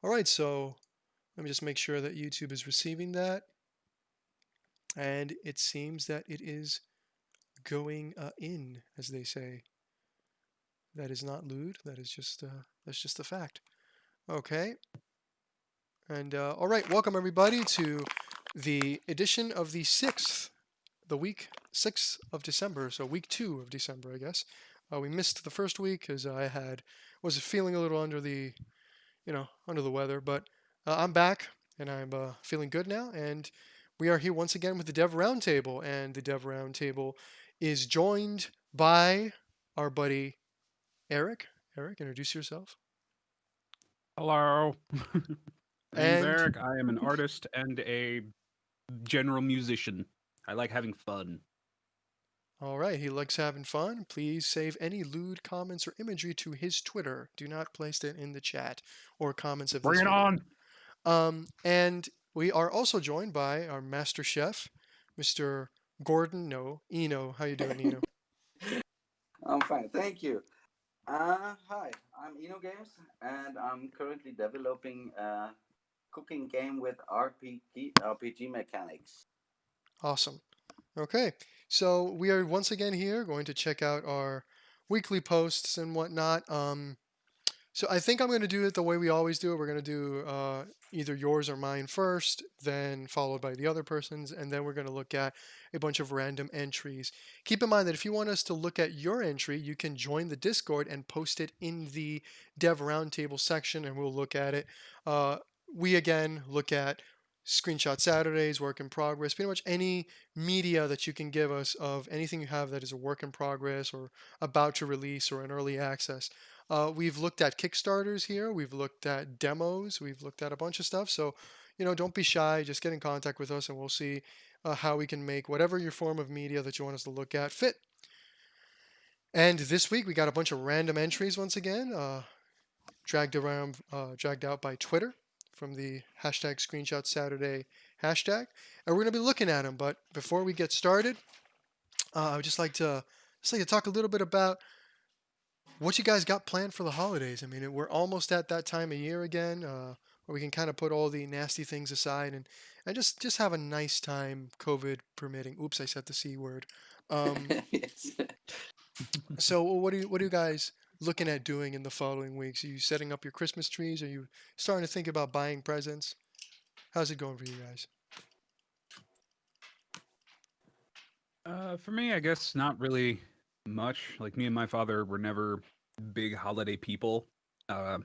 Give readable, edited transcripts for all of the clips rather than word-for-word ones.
All right, so let me just make sure that YouTube is receiving that. And it seems that it is going in, as they say. That is not lewd. That's just a fact. Okay. And all right, welcome everybody to the edition of the week 6th of December. So week 2 of December, I guess. We missed the first week because was feeling a little under the weather, but I'm back and I'm feeling good now. And we are here once again with the Dev Roundtable, and the Dev Roundtable is joined by our buddy Eric. Eric, introduce yourself. Hello. My name's And Eric. I am an artist and a general musician. I like having fun. all right, he likes having fun. Please save any lewd comments or imagery to his Twitter. Do not place it in the chat or comments of Bring this it video. on. And we are also joined by our master chef, Mr. Gordon. No, Eno. How you doing, Eno? I'm fine, thank you. Hi, I'm Enogames, and I'm currently developing a cooking game with RPG mechanics. Awesome. Okay, so we are once again here going to check out our weekly posts and whatnot. So I think I'm going to do it the way we always do it. We're going to do either yours or mine first, then followed by the other person's, and then we're going to look at a bunch of random entries. Keep in mind that if you want us to look at your entry, you can join the Discord and post it in the Dev Roundtable section, and we'll look at it. We again look at Screenshot Saturdays, work in progress, pretty much any media that you can give us of anything you have that is a work in progress or about to release or in early access. We've looked at Kickstarters here. We've looked at demos. We've looked at a bunch of stuff. So, don't be shy. Just get in contact with us and we'll see how we can make whatever your form of media that you want us to look at fit. And this week we got a bunch of random entries once again, dragged out by Twitter from the hashtag Screenshot Saturday hashtag. And we're going to be looking at them. But before we get started, I would just like to talk a little bit about what you guys got planned for the holidays. I mean, we're almost at that time of year again, where we can kind of put all the nasty things aside and just have a nice time, COVID permitting. Oops, I said the C word. Yes. So what are you guys looking at doing in the following weeks? Are you setting up your Christmas trees? Are you starting to think about buying presents? How's it going for you guys? For me, I guess not really much. Like me and my father were never big holiday people. Uh,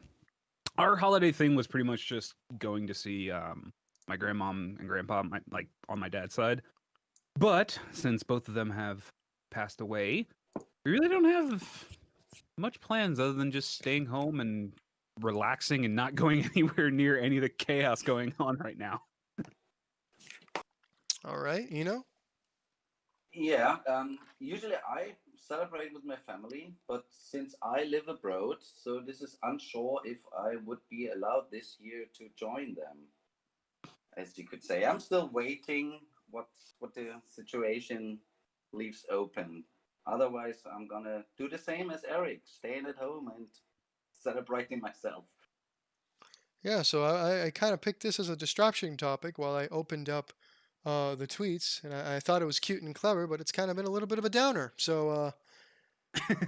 our holiday thing was pretty much just going to see my grandmom and grandpa, like on my dad's side. But since both of them have passed away, we really don't have much plans other than just staying home and relaxing and not going anywhere near any of the chaos going on right now. All right, Yeah, usually I celebrate with my family, but since I live abroad, so this is unsure if I would be allowed this year to join them, as you could say. I'm still waiting what the situation leaves open. Otherwise, I'm gonna do the same as Eric, staying at home and celebrating myself. Yeah, so I kind of picked this as a distraction topic while I opened up the tweets, and I thought it was cute and clever, but it's kind of been a little bit of a downer. So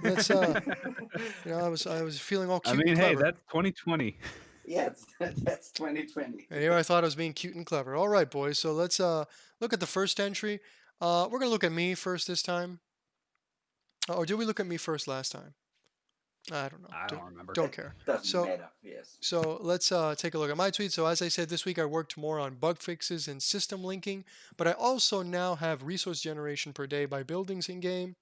let's I was feeling all I cute and mean, hey, clever, that's 2020. Yes, that's 2020. and here I thought I was being cute and clever. All right, boys, so let's look at the first entry. We're gonna look at me first this time. Or did we look at me first last time? I don't know. I don't remember. Don't It care. doesn't So matter. Yes. So let's take a look at my tweet. So as I said, this week I worked more on bug fixes and system linking, but I also now have resource generation per day by buildings in game.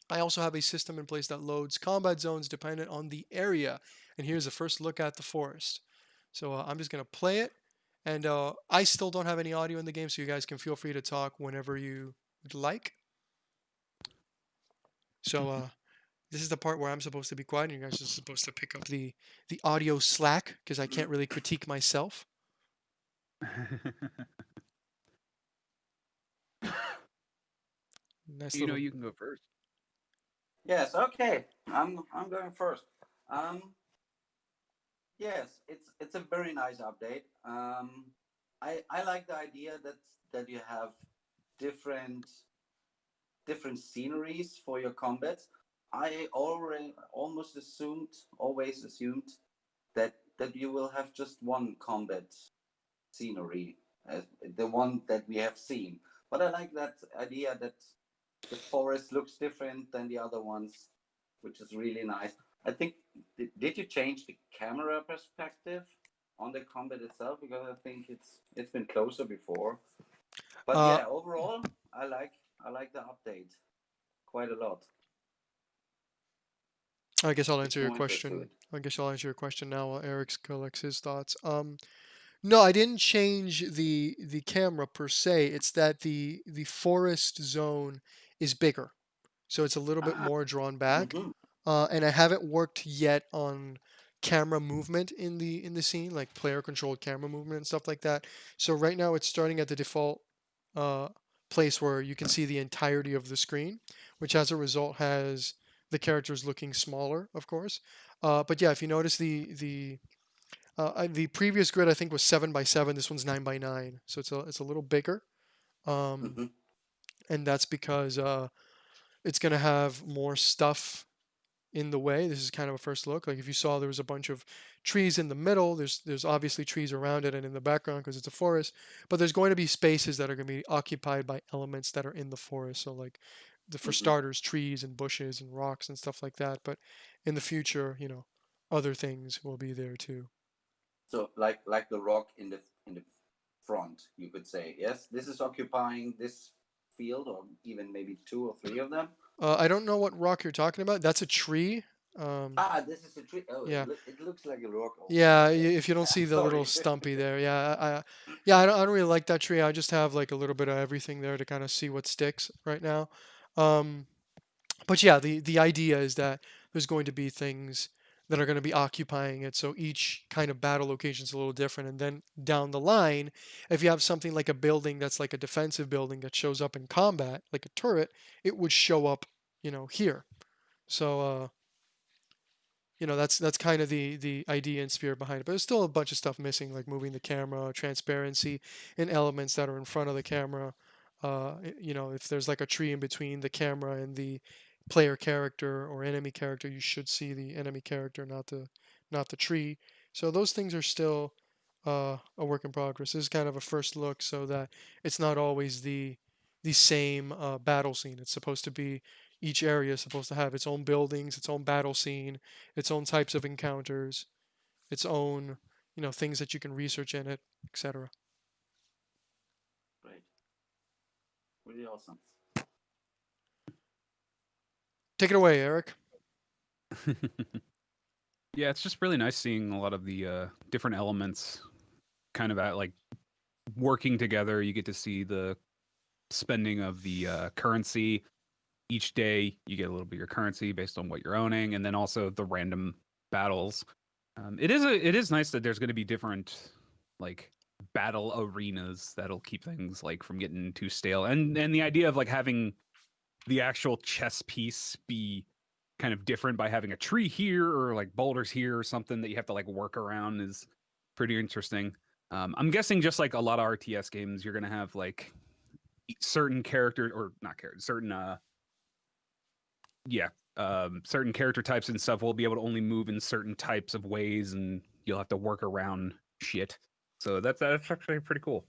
I also have a system in place that loads combat zones dependent on the area. And here's a first look at the forest. So I'm just going to play it. And I still don't have any audio in the game, so you guys can feel free to talk whenever you would like. So this is the part where I'm supposed to be quiet, and you guys are supposed to pick up the audio slack because I can't really critique myself. Nice You know, little. you can go first. Yes. Okay. I'm going first. Um, Yes, it's a very nice update. I like the idea that you have different different sceneries for your combats. I already always assumed that you will have just one combat scenery, as the one that we have seen. But I like that idea that the forest looks different than the other ones, which is really nice. I think did you change the camera perspective on the combat itself? Because I think it's been closer before. But Uh, yeah, overall, I like the update quite a lot. I guess I'll Bit answer your more interest to question. it. I guess I'll answer your question now while Eric collects his thoughts. No, I didn't change the camera per se. It's that the forest zone is bigger, so it's a little bit Ah, more drawn back. mm-hmm, And I haven't worked yet on camera movement in the scene, like player controlled camera movement and stuff like that. So right now it's starting at the default uh, place where you can see the entirety of the screen, which as a result has the characters looking smaller, of course. But yeah, if you notice the previous grid I think was 7 by 7. This one's 9 by 9, so it's a little bigger, um, mm-hmm. and that's because it's gonna have more stuff in the way. This is kind of a first look. Like if you saw there was a bunch of trees in the middle, there's obviously trees around it and in the background because it's a forest, but there's going to be spaces that are going to be occupied by elements that are in the forest. So like for Mm-hmm. starters, trees and bushes and rocks and stuff like that. But in the future, other things will be there too. So like the rock in the front, you could say. Yes, this is occupying this field, or even maybe two or three of them. I don't know what rock you're talking about. That's a tree. Um, Ah, this is a tree. Oh, yeah, it looks like a rock also. yeah. Okay. If you don't see I'm the little sorry. stumpy there, yeah, yeah, I don't really like that tree. I just have like a little bit of everything there to kind of see what sticks right now. Um, but yeah, the idea is that there's going to be things that are going to be occupying it. So each kind of battle location is a little different. And then down the line, if you have something like a building that's like a defensive building that shows up in combat, like a turret, it would show up, here. So that's kind of the idea and spirit behind it. But there's still a bunch of stuff missing, like moving the camera, transparency, and elements that are in front of the camera. If there's like a tree in between the camera and the player character or enemy character, you should see the enemy character, not the tree. So those things are still a work in progress. This is kind of a first look, so that it's not always the same battle scene. It's supposed to be each area is supposed to have its own buildings, its own battle scene, its own types of encounters, its own things that you can research in it, etc. Great. Really awesome. Take it away, Eric. Yeah, it's just really nice seeing a lot of the different elements kind of at like working together. You get to see the spending of the currency each day. You get a little bit of your currency based on what you're owning, and then also the random battles. It is nice that there's going to be different like battle arenas that'll keep things like from getting too stale, and the idea of like having the actual chess piece be kind of different by having a tree here or like boulders here or something that you have to like work around is pretty interesting. I'm guessing just like a lot of RTS games, you're gonna have like certain characters or not characters, certain yeah, certain character types and stuff will be able to only move in certain types of ways, and you'll have to work around shit. So that's actually pretty cool.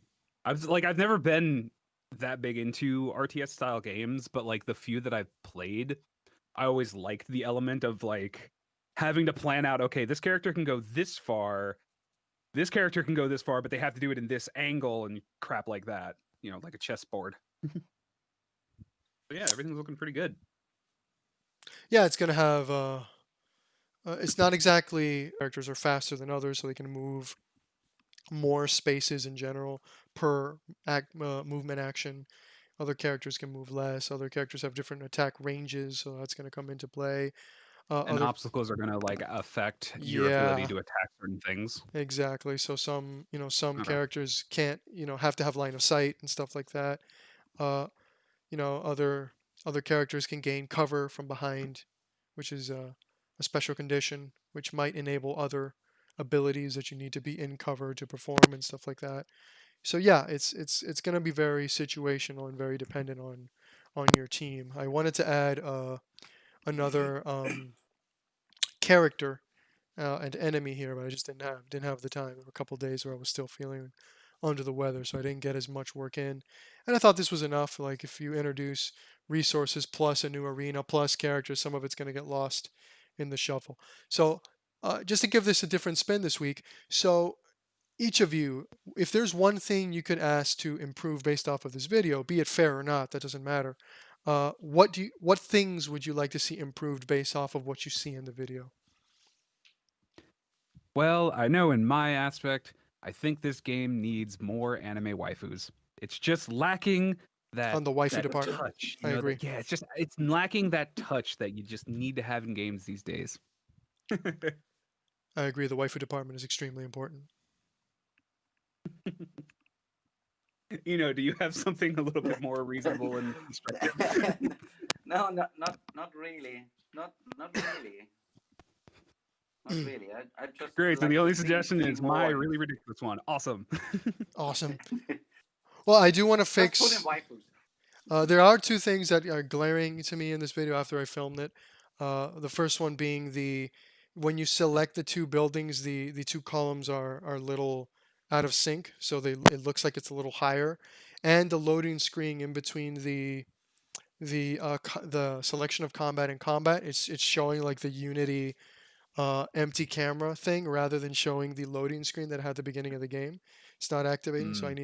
I've never been that big into RTS style games, but like the few that I've played, I always liked the element of like having to plan out. Okay, this character can go this far. This character can go this far, but they have to do it in this angle and crap like that. Like a chessboard. But yeah, everything's looking pretty good. Yeah, it's gonna have. It's not exactly characters are faster than others, so they can move more spaces in general per movement action. Other characters can move less. Other characters have different attack ranges, so that's going to come into play. And Other, obstacles are gonna like affect your ability yeah, to attack certain things. exactly. So some Okay. characters can't, have to have line of sight and stuff like that. Uh, other characters can gain cover from behind, which is a special condition which might enable other abilities that you need to be in cover to perform and stuff like that. So yeah, it's going to be very situational and very dependent on your team. I wanted to add another character and enemy here, but I just didn't have the time. There were a couple days where I was still feeling under the weather, so I didn't get as much work in. And I thought this was enough. Like if you introduce resources plus a new arena plus characters, some of it's going to get lost in the shuffle. So just to give this a different spin this week, so each of you, if there's one thing you could ask to improve based off of this video, be it fair or not, that doesn't matter. What things would you like to see improved based off of what you see in the video? Well, I know in my aspect, I think this game needs more anime waifus. It's just lacking On that the waifu that department, touch, I agree. yeah, it's lacking that touch that you just need to have in games these days. I agree. The waifu department is extremely important. Do you have something a little bit more reasonable and constructive? No, not really. Not really. Not really. I just Great. So the like to only see suggestion is my more. really ridiculous one. Awesome. Awesome. Well, I do want to Just put in fix. waifus. There are two things that are glaring to me in this video after I filmed it. The first one being when you select the two buildings, the two columns are little out of sync, so it looks like it's a little higher, and the loading screen in between the selection of combat and combat, it's showing like the Unity empty camera thing rather than showing the loading screen that I had at the beginning of the game. It's not activating, so I Mm,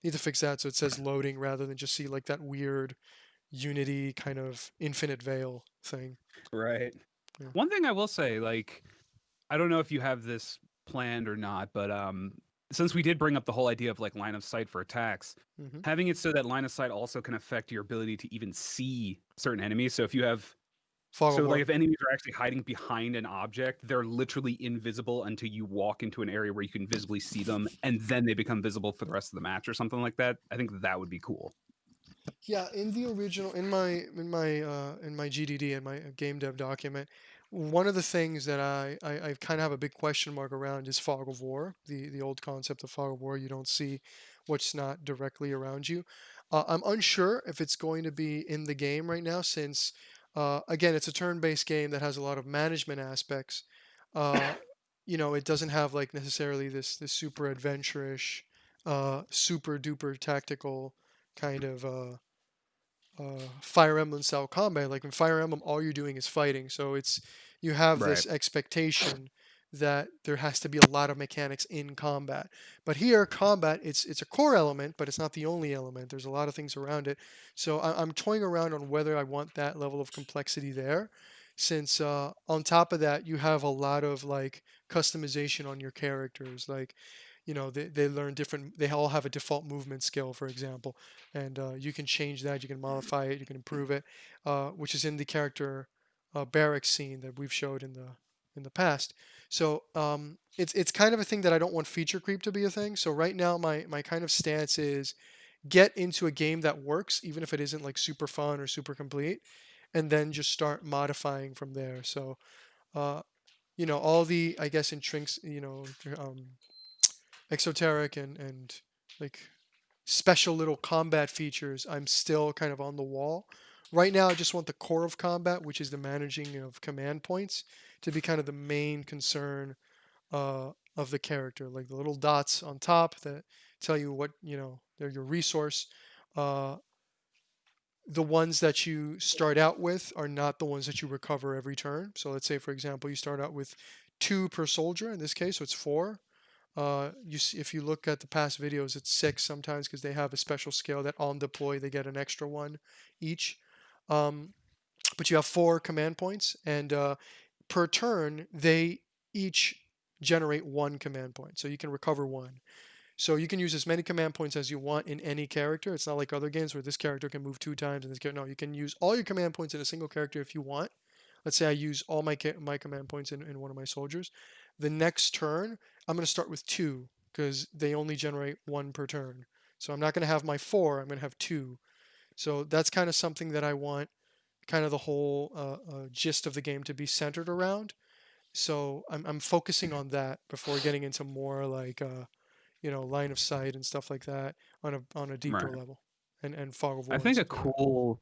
need to fix that so it says loading rather than just see like that weird Unity kind of infinite veil thing. right. Yeah. One thing I will say, I don't know if you have this planned or not, but since we did bring up the whole idea of like line of sight for attacks, Hmm. having it so that line of sight also can affect your ability to even see certain enemies. So if you have Fog of so like War. if enemies are actually hiding behind an object, they're literally invisible until you walk into an area where you can visibly see them, and then they become visible for the rest of the match or something like that. I think that would be cool. Yeah, in the original, in my GDD in my game dev document, one of the things that I kind of have a big question mark around is fog of war. The old concept of fog of war, you don't see what's not directly around you. I'm unsure if it's going to be in the game right now, since again, it's a turn-based game that has a lot of management aspects. Uh, it doesn't have like necessarily this super adventurous, super duper tactical kind of Fire Emblem style combat. Like in Fire Emblem, all you're doing is fighting, so you have Right. this expectation that there has to be a lot of mechanics in combat. But here, combat it's a core element, but it's not the only element. There's a lot of things around it. So I'm toying around on whether I want that level of complexity there, since on top of that, you have a lot of like customization on your characters. Like they learn different, they all have a default movement skill, for example, and you can change that, you can modify it, you can improve it, which is in the character barracks scene that we've showed in the past. So it's kind of a thing that I don't want feature creep to be a thing. So right now my kind of stance is get into a game that works, even if it isn't like super fun or super complete, and then just start modifying from there. So uh, all the, I guess, intrinsic, exoteric and like special little combat features, I'm still kind of on the wall. Right now, I just want the core of combat, which is the managing of command points, to be kind of the main concern of the character. Like the little dots on top that tell you what, they're your resource. Uh, the ones that you start out with are not the ones that you recover every turn. So let's say, for example, you start out with 2 per soldier in this case, so it's 4. If you look at the past videos, it's 6 sometimes because they have a special skill that on deploy they get an extra one each. Um, but you have 4 command points, and per turn they each generate 1 command point, so you can recover 1. So you can use as many command points as you want in any character. It's not like other games where this character can move 2 times and this character. No, you can use all your command points in a single character if you want. Let's say I use all my command points in one of my soldiers. The next turn, I'm going to start with 2 because they only generate 1 per turn. So I'm not going to have my 4, I'm going to have 2. So that's kind of something that I want kind of the whole gist of the game to be centered around. So I'm focusing on that before getting into more like line of sight and stuff like that on a deeper Right. level, and fog of I war and think a stuff like that. cool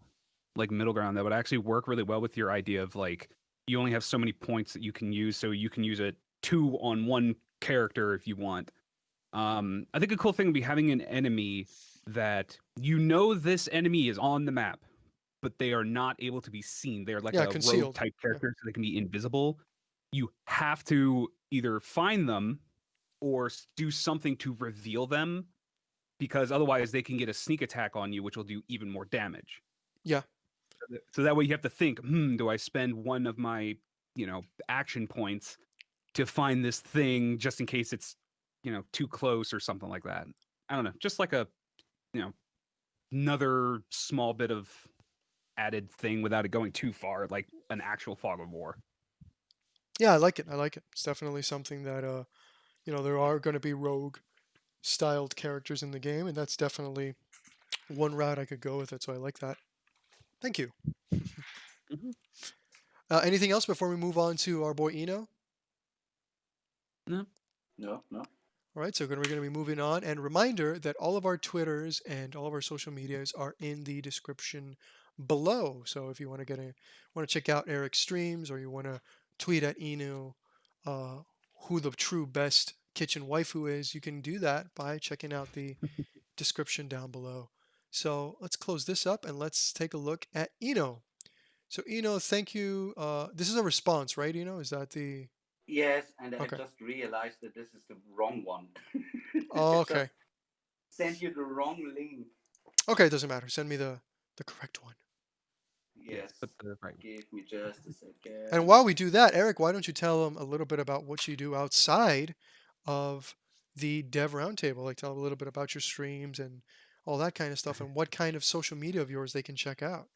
like middle ground that would actually work really well with your idea of like you only have so many points that you can use, so you can use it 2 on 1 character if you want. I think a cool thing would be having an enemy that this enemy is on the map, but they are not able to be seen. They're like Yeah, a rogue concealed. type Yeah, character, so they can be invisible. You have to either find them or do something to reveal them, because otherwise they can get a sneak attack on you, which will do even more damage. yeah, So that way you have to think, do I spend one of my, action points to find this thing just in case it's, too close or something like that. I don't know, just like a, you know, another small bit of added thing without it going too far, like an actual fog of war. yeah. I like it. I like it. It's definitely something that there are going to be rogue styled characters in the game, and that's definitely one route I could go with it. So I like that. Thank you. Mhm. Anything else before we move on to our boy Eno? No. No, no. All right, so we're going to be moving on. And reminder that all of our Twitters and all of our social medias are in the description below. So if you want to check out Eric's streams, or you want to tweet at Inu who the true best kitchen waifu is, you can do that by checking out the description down below. So let's close this up and let's take a look at Eno. So Eno, thank you. This is a response, right, Eno? Is that the Yes, and I okay? just realized that this is the wrong one. Oh, I okay. just sent you the wrong link. Okay, it doesn't matter. Send me the correct one. Yes, But the right. give me just a And second. while we do that, Eric, why don't you tell them a little bit about what you do outside of the Dev Roundtable? Like, tell them a little bit about your streams and all that kind of stuff, and what kind of social media of yours they can check out.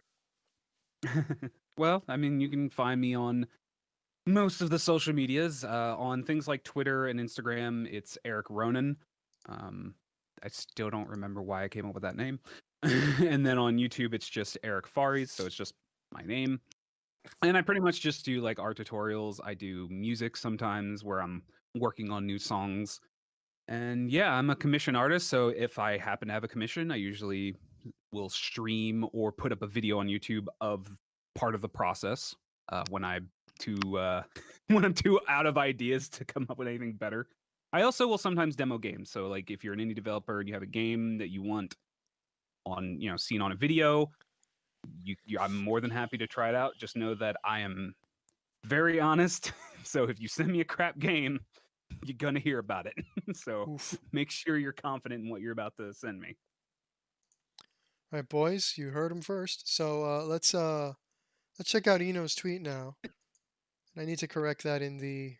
Well, I mean, you can find me on most of the social medias. On things like Twitter and Instagram, it's Eric Ronin. Um, I still don't remember why I came up with that name. And then on YouTube, it's just Eric Faries, so it's just my name. And I pretty much just do like art tutorials. I do music sometimes where I'm working on new songs. And yeah, I'm a commission artist, so if I happen to have a commission, I usually will stream or put up a video on YouTube of part of the process when I too when I'm too out of ideas to come up with anything better. I also will sometimes demo games. So like if you're an indie developer and you have a game that you want on seen on a video, I'm more than happy to try it out. Just know that I am very honest. So if you send me a crap game, you're gonna hear about it. So Oof. make sure you're confident in what you're about to send me. All right, boys, you heard him first. So let's check out Eno's tweet now. And I need to correct that in the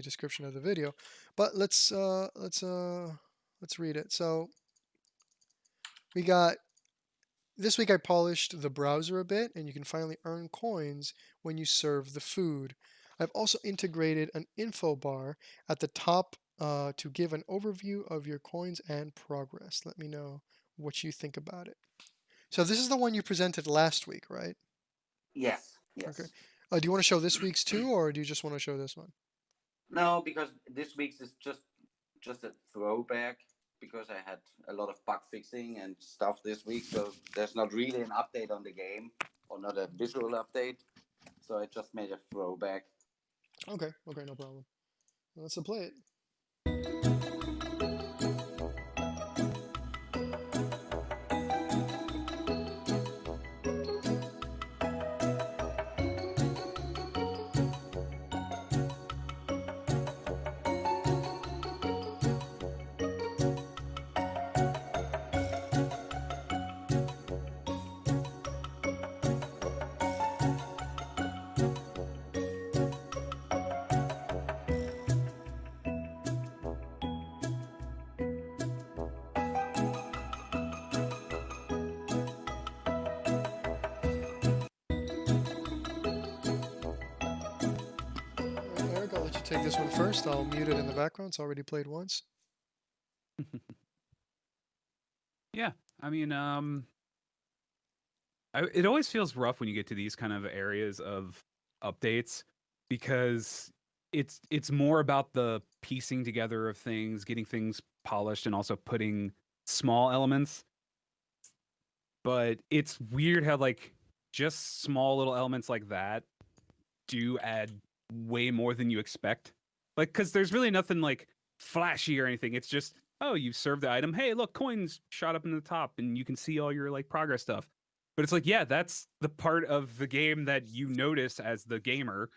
description of the video. But let's read it. So we got this week I polished the browser a bit, and you can finally earn coins when you serve the food. I've also integrated an info bar at the top to give an overview of your coins and progress. Let me know what you think about it. So this is the one you presented last week, right? Yes, Okay. yes. Do you want to show this week's too, or do you just want to show this one? No, because this week's is just a throwback because I had a lot of bug fixing and stuff this week, so there's not really an update on the game or not a visual update. So I just made a throwback. Okay, okay, no problem. Let's play it. Eric, I'll let you take this one first. I'll mute it in the background. It's already played once. Yeah, I mean, it always feels rough when you get to these kind of areas of updates because it's more about the piecing together of things, getting things polished, and also putting small elements. But it's weird how like just small little elements like that do add way more than you expect. Like, because there's really nothing like flashy or anything. It's just, oh, you served the item. Hey, look, coins shot up in the top, and you can see all your like progress stuff. But it's like, yeah, that's the part of the game that you notice as the gamer.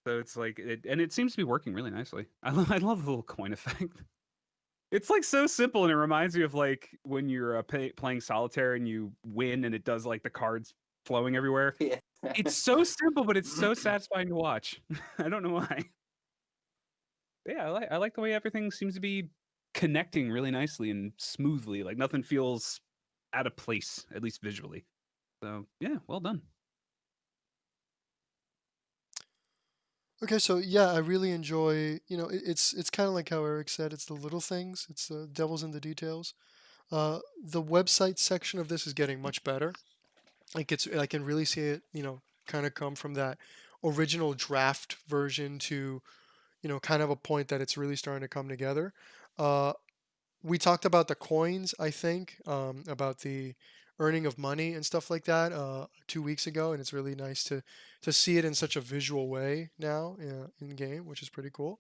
So it's like, and it seems to be working really nicely. I love the little coin effect. It's like so simple, and it reminds me of like when you're playing solitaire and you win, and it does like the cards flowing everywhere. Yeah. It's so simple, but it's so satisfying to watch. I don't know why. Yeah, I like the way everything seems to be connecting really nicely and smoothly. Like nothing feels out of place, at least visually. So yeah, well done. Okay, so yeah, I really enjoy. It's kind of like how Eric said. It's the little things. It's the devil's in the details. The website section of this is getting much better. Like I can really see it. Kind of come from that original draft version to kind of a point that it's really starting to come together. Uh, we talked about the coins, I think, about the earning of money and stuff like that 2 weeks ago, and it's really nice to see it in such a visual way now in game, which is pretty cool.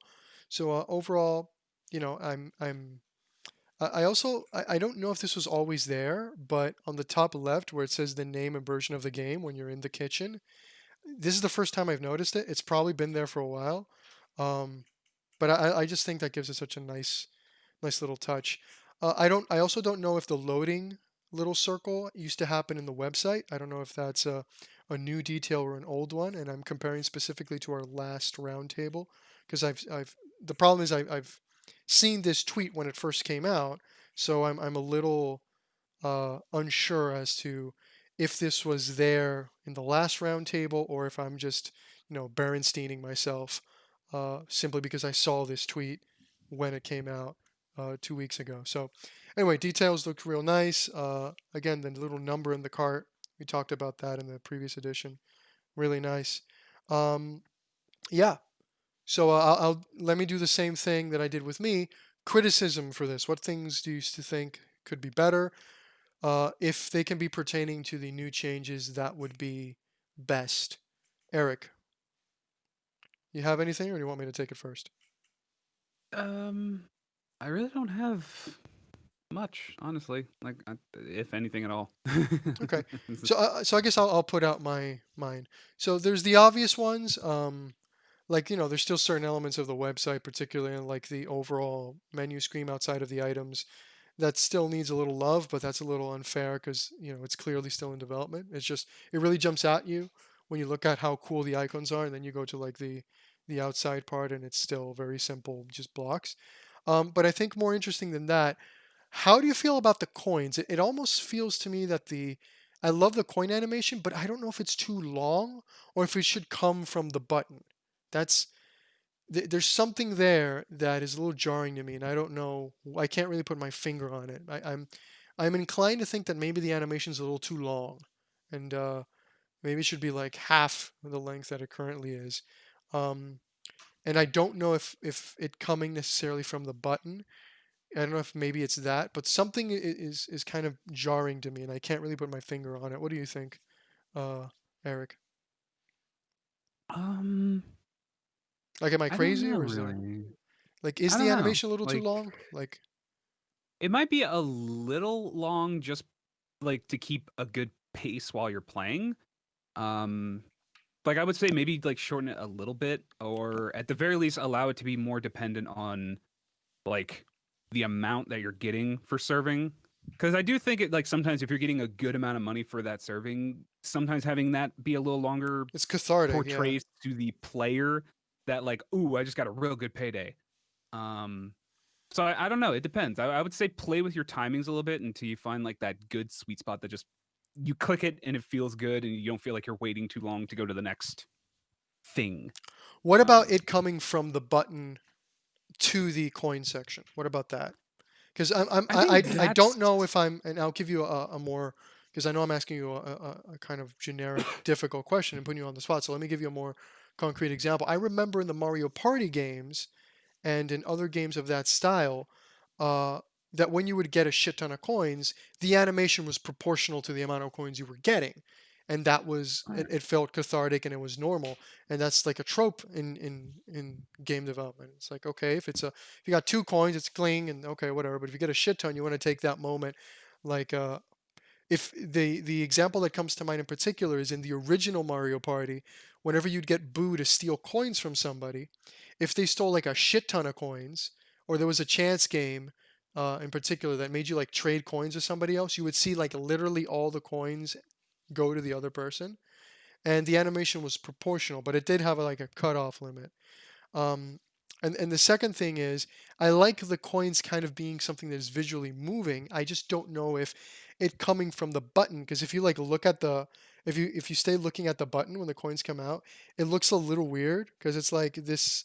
So overall, I also I don't know if this was always there, but on the top left where it says the name and version of the game when you're in the kitchen, this is the first time I've noticed it. It's probably been there for a while, um, but I just think that gives it such a nice little touch. I also don't know if the loading little circle used to happen in the website. I don't know if that's a new detail or an old one, and I'm comparing specifically to our last roundtable because the problem is I've seen this tweet when it first came out, so I'm a little unsure as to if this was there in the last roundtable or if I'm just Berensteining myself simply because I saw this tweet when it came out 2 weeks ago. So anyway, details look real nice. Again, the little number in the cart, we talked about that in the previous edition. Really nice. Um, yeah. So I'll let me do the same thing that I did with me. Criticism for this. What things do you used to think could be better? If they can be pertaining to the new changes, that would be best. Eric, you have anything, or do you want me to take it first? Um, I really don't have much, honestly. Like, if anything at all. Okay, so I guess I'll put out mine. So there's the obvious ones. Like there's still certain elements of the website, particularly in like the overall menu screen outside of the items, that still needs a little love, but that's a little unfair because it's clearly still in development. It's just it really jumps at you when you look at how cool the icons are, and then you go to like the outside part, and it's still very simple, just blocks. But I think more interesting than that, how do you feel about the coins? It almost feels to me that I love the coin animation, but I don't know if it's too long or if it should come from the button. That's there's something there that is a little jarring to me, and I don't know. I can't really put my finger on it. I'm inclined to think that maybe the animation's a little too long, and maybe it should be like half the length that it currently is. Um, and I don't know if it coming necessarily from the button. I don't know if maybe it's that, but something is kind of jarring to me, and I can't really put my finger on it. What do you think, Eric? um, Like, am I I don't crazy, know or is there really. like is I the don't know. animation a little too Like, long? Like, it might be a little long just like to keep a good pace while you're playing. Um, like I would say maybe like shorten it a little bit, or at the very least allow it to be more dependent on like the amount that you're getting for serving. Because I do think it like sometimes if you're getting a good amount of money for that serving, sometimes having that be a little longer it's cathartic, yeah. portrays to the player that like, ooh, I just got a real good payday. Um, so I don't know. It depends. I would say play with your timings a little bit until you find like that good sweet spot that just you click it and it feels good and you don't feel like you're waiting too long to go to the next thing. What about Um, it coming from the button to the coin section? What about that? Because I think I that's don't know if I'm, and I'll give you a more, because I know I'm asking you a kind of generic difficult question and putting you on the spot. So let me give you a more concrete example. I remember in the Mario Party games and in other games of that style, uh, that when you would get a shit ton of coins, the animation was proportional to the amount of coins you were getting. And that was it felt cathartic and it was normal. And that's like a trope in game development. It's like, okay, if you got 2 coins, it's cling and okay, whatever. But if you get a shit ton, you want to take that moment. Like if the example that comes to mind in particular is in the original Mario Party, whenever you'd get Boo to steal coins from somebody, if they stole like a shit ton of coins, or there was a chance game in particular that made you like trade coins with somebody else, you would see like literally all the coins go to the other person, and the animation was proportional, but it did have like a cutoff limit. Um, and the second thing is, I like the coins kind of being something that is visually moving. I just don't know if it coming from the button, because if you like look at the if you stay looking at the button when the coins come out, it looks a little weird because it's like this,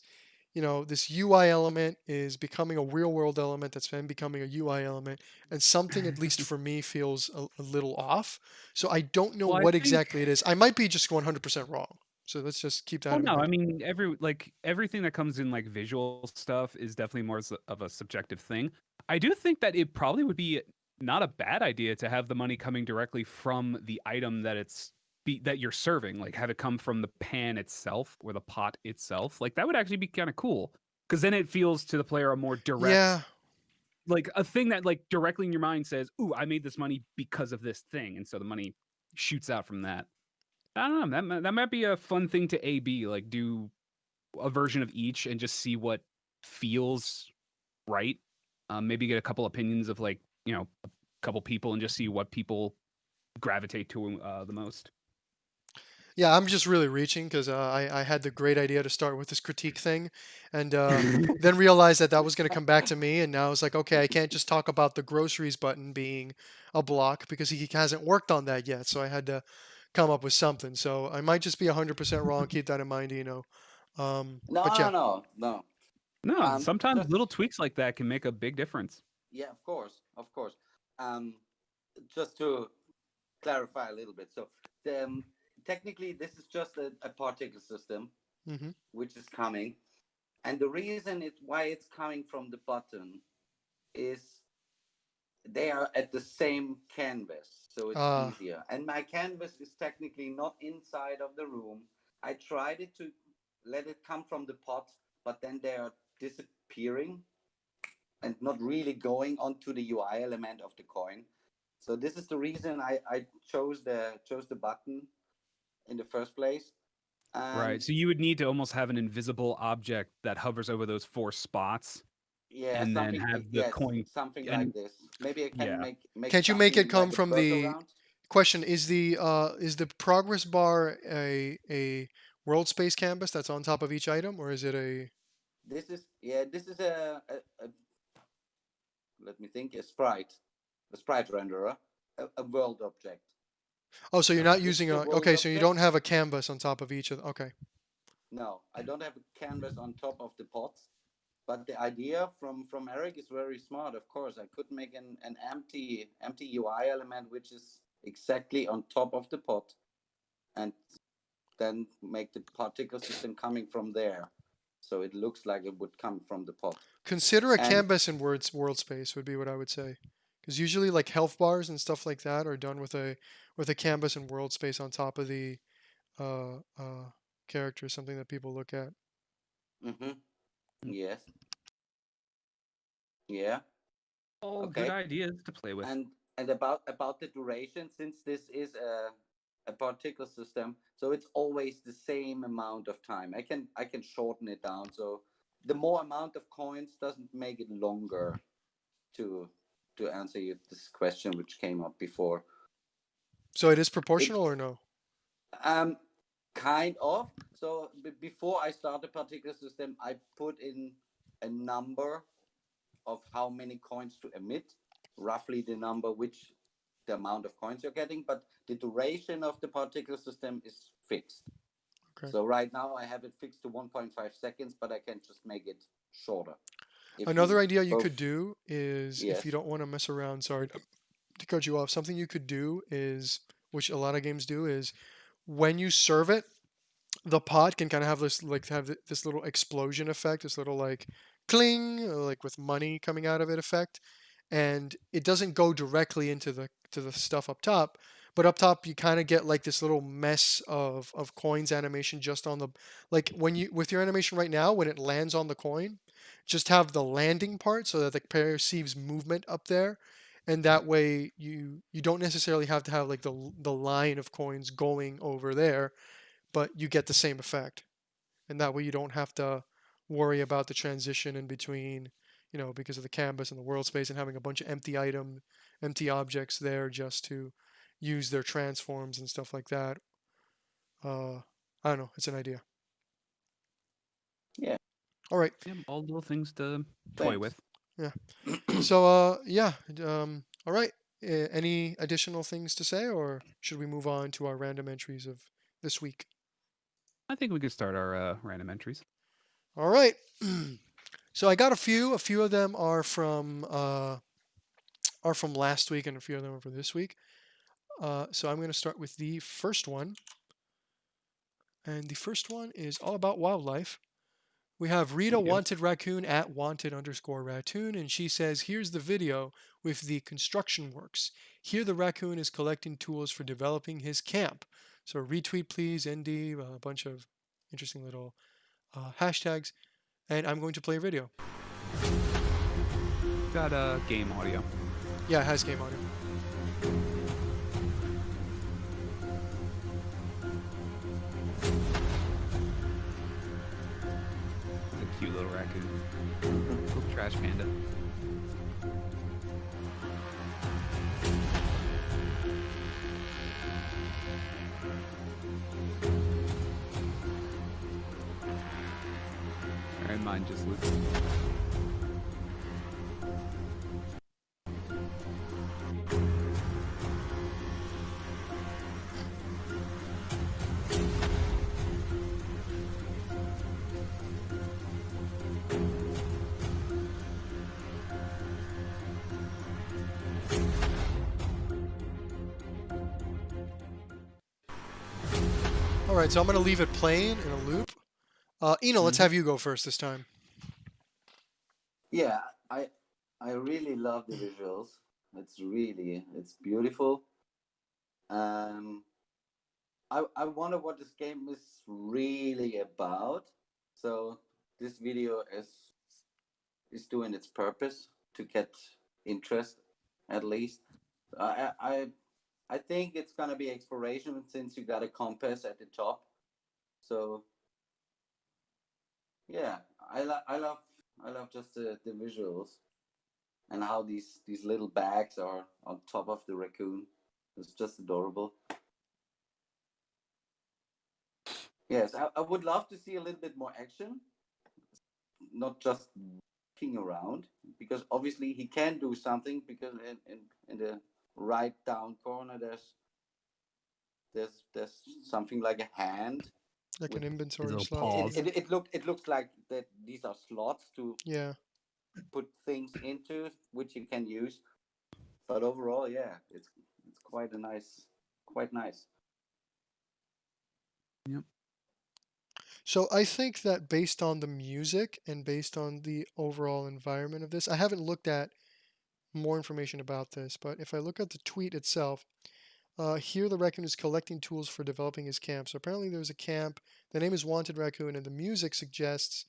this UI element is becoming a real world element that's then becoming a UI element, and something, at least for me, feels a little off. So I don't know Well, I what think. exactly it is. I might be just 100% wrong. So let's just keep that Well, in no, I mind. mean everything that comes in like visual stuff is definitely more of a subjective thing. I do think that it probably would be not a bad idea to have the money coming directly from the item that you're serving, like have it come from the pan itself or the pot itself. Like that would actually be kind of cool because then it feels to the player a more direct, Yeah, like a thing that like directly in your mind says, "Ooh, I made this money because of this thing," and so the money shoots out from that. I don't know. That might be a fun thing to A/B, like do a version of each and just see what feels right. Maybe get a couple opinions of like a couple people and just see what people gravitate to the most. yeah, I'm just really reaching because I had the great idea to start with this critique thing, and then realized that that was going to come back to me, and now it's like, okay, I can't just talk about the groceries button being a block because he hasn't worked on that yet, so I had to come up with something. So I might just be 100% wrong. Keep that in mind, No, but no, yeah, no, no. No, sometimes Just little tweaks like that can make a big difference. yeah, of course, of course. Um, just to clarify a little bit. So, the, technically, this is just a particle system hmm which is coming, and the reason why it's coming from the button is they are at the same canvas, so it's uh, easier. And my canvas is technically not inside of the room. I tried it to let it come from the pot, but then they are disappearing and not really going onto the UI element of the coin. So this is the reason I chose the button in the first place. Right. And So you would need to almost have an invisible object that hovers over those four spots yeah, and then something have the yes, coin something like and this. Maybe I can yeah. make can't you make it something come like a from the workaround. question? Is the progress bar a world space canvas that's on top of each item, or is it a This is a let me think, a sprite renderer, a world object. Oh, so you're not This using is a a. world Okay, so you don't object. have a canvas on top of each of. Okay. No, I don't have a canvas on top of the pots. But the idea from Eric is very smart. Of course, I could make an empty UI element which is exactly on top of the pot, and then make the particle system coming from there, so it looks like it would come from the pot. Consider a And canvas in world space would be what I would say, because usually like health bars and stuff like that are done with a canvas and world space on top of the uh, uh, character, something that people look at. mm-hmm, yes, yeah, All good okay. ideas to play with. And about the duration, since this is a particle system, so it's always the same amount of time. I can shorten it down, so the more amount of coins doesn't make it longer. To answer you this question which came up before, So it is it proportional or no? um kind of. So before I start the particle system, I put in a number of how many coins to emit, roughly the number which the amount of coins you're getting, but the duration of the particle system is fixed. Okay. So right now I have it fixed to 1.5 seconds, but I can just make it shorter. If Another you idea you both, could do is, if you yes. don't want to mess around, sorry to cut you off, something you could do is, which a lot of games do, is when you serve it, the pot can kind of have this little explosion effect, this little like cling, like with money coming out of it effect, and it doesn't go directly into the stuff up top, but up top you kind of get like this little mess of coins animation just on the, like when you with your animation right now when it lands on the coin, just have the landing part so that the player perceives movement up there, and that way you don't necessarily have to have like the line of coins going over there, but you get the same effect. And that way you don't have to worry about the transition in between, because of the canvas and the world space and having a bunch of empty objects there just to use their transforms and stuff like that. I don't know. It's an idea. Yeah. All right. Yeah, all little things to toy with. Yeah. So, yeah. All right. Any additional things to say, or should we move on to our random entries of this week? I think we could start our random entries. All right. So I got a few. A few of them are from last week, and a few of them are from this week. So I'm going to start with the first one, and the first one is all about wildlife. We have Rita Thank you. Wanted Raccoon at wanted_raccoon, and she says, "Here's the video with the construction works. Here the raccoon is collecting tools for developing his camp." So retweet please, ND, a bunch of interesting little hashtags, and I'm going to play a video. Got game audio. Yeah, it has game audio. It's a cute little raccoon. Little trash panda. Alright, mine just looks. All right, so I'm going to leave it playing in a loop. Eno, let's have you go first this time. Yeah, I really love the visuals. It's beautiful. I wonder what this game is really about. So this video is doing its purpose to get interest, at least. I think it's gonna be exploration since you got a compass at the top. So yeah, I love just the visuals and how these little bags are on top of the raccoon. It's just adorable. Yes, I would love to see a little bit more action, not just walking around, because obviously he can do something because in the right down corner there's something like a hand, like an inventory little slot. paws. It looks like that these are slots to put things into which you can use, but overall, yeah, it's quite nice. Yep. So I think that based on the music and based on the overall environment of this, I haven't looked at more information about this, but if I look at the tweet itself, here the raccoon is collecting tools for developing his camp. So apparently there's a camp. The name is Wanted Raccoon, and the music suggests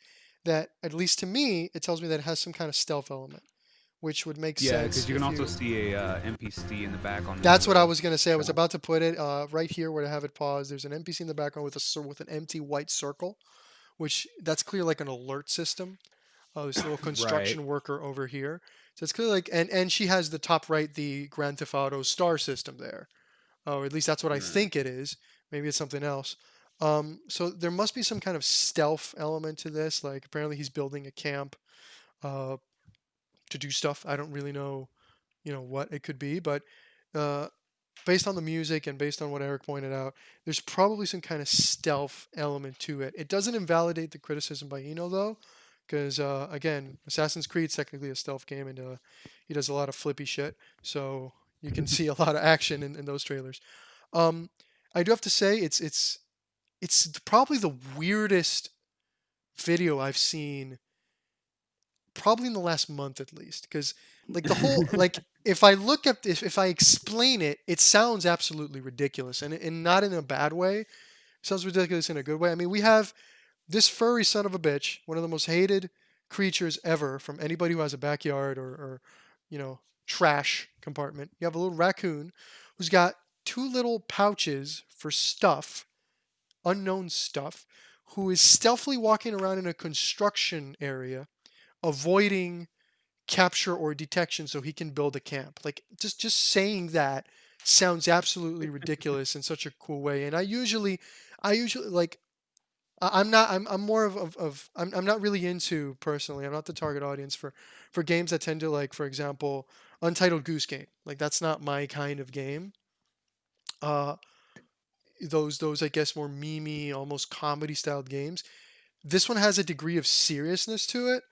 that, at least to me, it tells me that it has some kind of stealth element, which would make sense. Yeah, because you can also see a NPC in the back on. That's what I was gonna say. I was about to put it right here where I have it paused. There's an NPC in the background with an empty white circle, which that's clearly like an alert system. This little construction worker over here. So it's clearly like, and she has the top right, the Grand Theft Auto star system there. Or at least that's what I think it is. Maybe it's something else. So there must be some kind of stealth element to this. Like apparently he's building a camp to do stuff. I don't really know, what it could be, but based on the music and based on what Eric pointed out, there's probably some kind of stealth element to it. It doesn't invalidate the criticism by Eno though, because again, Assassin's Creed is technically a stealth game, and he does a lot of flippy shit. So you can see a lot of action in those trailers. I do have to say it's it's probably the weirdest video I've seen probably in the last month at least, because like the whole like if I look at this, if I explain it, it sounds absolutely ridiculous, and not in a bad way. It sounds ridiculous in a good way. I mean, we have this furry son of a bitch, one of the most hated creatures ever from anybody who has a backyard or you know, trash compartment. You have a little raccoon who's got two little pouches for stuff, unknown stuff, who is stealthily walking around in a construction area, avoiding capture or detection so he can build a camp. Like just saying that sounds absolutely ridiculous in such a cool way. And I usually like I'm more of I'm not really into personally. I'm not the target audience for games that tend to, like, for example, Untitled Goose Game. Like that's not my kind of game. Uh those I guess more memey, almost comedy styled games. This one has a degree of seriousness to it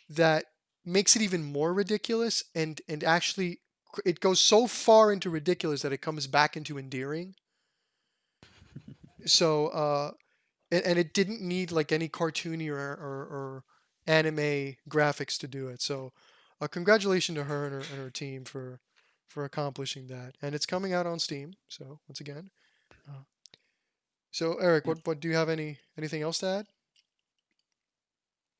that makes it even more ridiculous, and actually it goes so far into ridiculous that it comes back into endearing. So and it didn't need like any cartoony or anime graphics to do it. So, congratulations to her and her team for accomplishing that. And it's coming out on Steam. So once again, uh, so Eric, Yeah. what do you have anything else to add?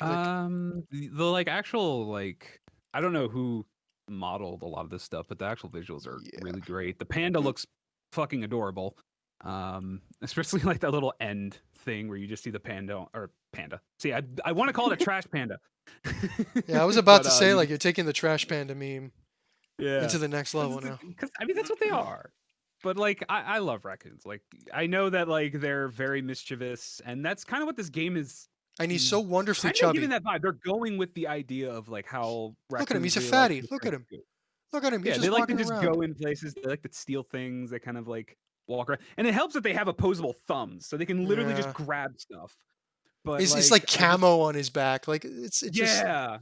Like, The like actual like I don't know who modeled a lot of this stuff, but the actual visuals are yeah, really great. The panda looks fucking adorable. Especially like that little end thing where you just see the panda or panda. See, I want to call it a trash panda. yeah. I was about But to say you like just you're taking the trash panda meme yeah. into the next level now. Because I mean that's what they are. But like I love raccoons. Like I know that like they're very mischievous, and that's kind of what this game is And he's so wonderfully kind of giving chubby. that vibe. They're going with the idea of like how Look at him. raccoons He's a really like fatty. to Look try at him. to Look at him. He's yeah, they just like to walking just around. go in places. They like to steal things. They kind of like walk around, and it helps that they have opposable thumbs, so they can literally just Yeah. grab stuff. But It's like like, I just camo on his back. Like it's just yeah,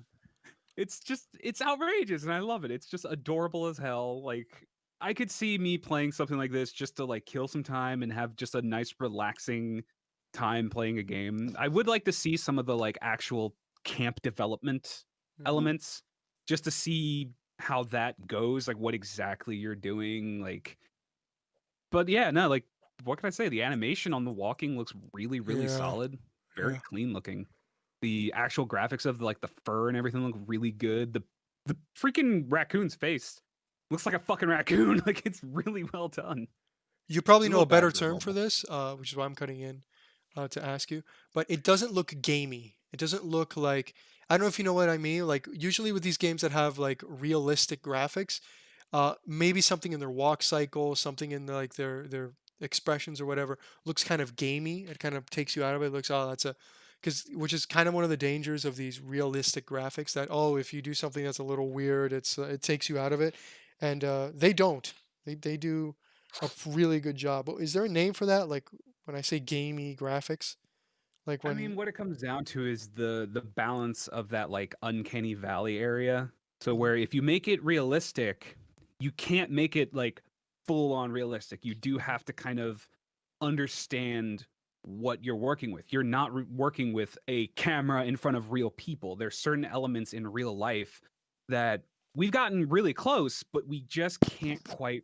it's outrageous, and I love it. It's just adorable as hell. Like I could see me playing something like this just to like kill some time and have just a nice relaxing time playing a game. I would like to see some of the like actual camp development Mhm. elements just to see how that goes, like what exactly you're doing, like but yeah, no, like what can I say? The animation on the walking looks really, really Yeah, solid, very yeah. clean looking. The actual graphics of like the fur and everything look really good. The freaking raccoon's face looks like a fucking raccoon. Like it's really well done. You probably The know little a better badger term adorable. for this, which is why I'm cutting in to ask you. But it doesn't look gamey. It doesn't look like, I don't know if you know what I mean. Like usually with these games that have like realistic graphics, maybe something in their walk cycle, something in like their expressions or whatever looks kind of gamey. It kind of takes you out of it. It looks, oh, that's a, because which is kind of one of the dangers of these realistic graphics, that, oh, if you do something that's a little weird, it takes you out of it, and they don't. They do a really good job. But is there a name for that? Like when I say gamey graphics, like I when mean, what it comes down to is the balance of that like uncanny valley area. So Mhm. where if you make it realistic, you can't make it like full on realistic. You do have to kind of understand what you're working with. You're not working with a camera in front of real people. There's certain elements in real life that we've gotten really close, but we just can't quite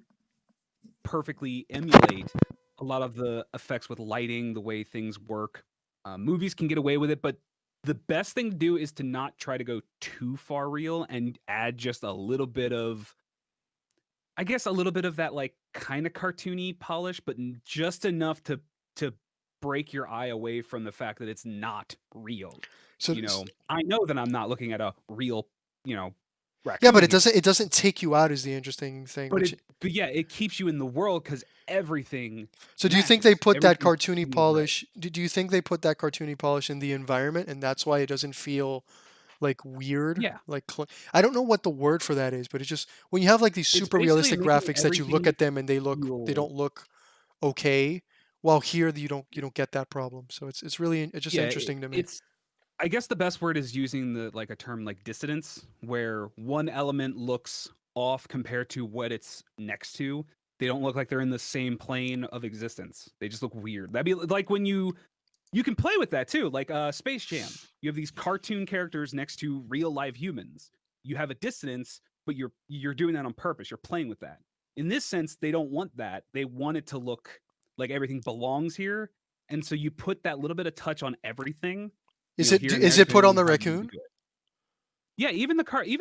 perfectly emulate a lot of the effects with lighting, the way things work. Movies can get away with it, but the best thing to do is to not try to go too far real and add just a little bit of, I guess, a little bit of that like kind of cartoony polish, but just enough to break your eye away from the fact that it's not real. so You know, I know that I'm not looking at a real, you know, yeah, but raccoon it here, doesn't take you out is the interesting thing. but Which, but yeah, it keeps you in the world because everything so do you think they matches. put that Everything cartoony seems right. polish? Do you think they put that cartoony polish in the environment, and that's why it doesn't feel like weird? Yeah, Like I don't know what the word for that is, but it's just when you have like these it's super basically realistic making graphics that you look everything at them and they feel don't look okay. While here you don't get that problem. So it's really it's just yeah, interesting to me. it's I guess the best word is using the like a term like dissonance, where one element looks off compared to what it's next to. They don't look like they're in the same plane of existence. They just look weird. That'd be like when you can play with that too, like Space Jam. You have these cartoon characters next to real live humans. You have a dissonance, but you're doing that on purpose. You're playing with that. In this sense, they don't want that. They want it to look like everything belongs here, and so you put that little bit of touch on everything. Is you know, it here and is there, it put on the depending on how you raccoon? do it. Yeah, even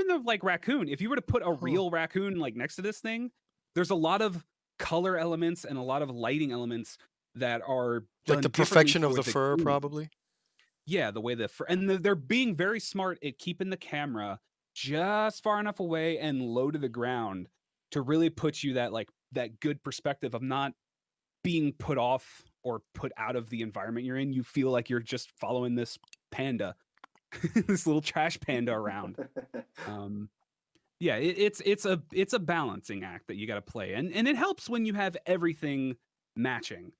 the like raccoon. If you were to put a real raccoon like next to this thing, there's a lot of color elements and a lot of lighting elements that are Like the done differently perfection of for the fur, goon. probably. Yeah, the way they're being very smart at keeping the camera just far enough away and low to the ground to really put you that good perspective of not being put off or put out of the environment you're in. You feel like you're just following this panda, this little trash panda around. Yeah, it's a balancing act that you got to play, and it helps when you have everything matching.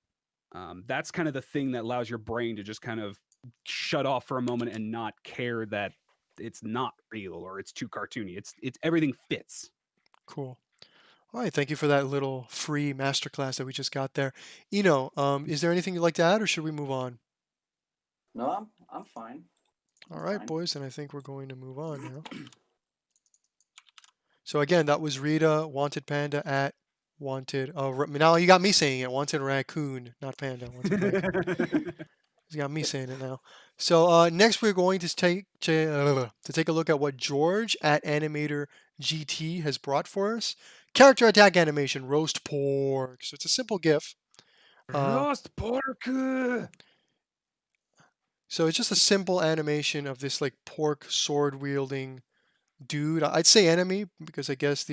That's kind of the thing that allows your brain to just kind of shut off for a moment and not care that it's not real or it's too cartoony. It's everything fits. Cool. All right, thank you for that little free masterclass that we just got there. Is there anything you'd like to add, or should we move on? No, I'm fine. All right, boys, and I think we're going to move on now. So again, that was Rita, Wanted Panda at Wanted. Now you got me saying it. Wanted Raccoon, not Panda. Wanted Raccoon. You got me saying it now. So next we're going to take a look at what George at Animator GT has brought for us. Character attack animation, roast pork. So it's a simple GIF. Roast pork. So it's just a simple animation of this like pork sword wielding dude. I'd say enemy because I guess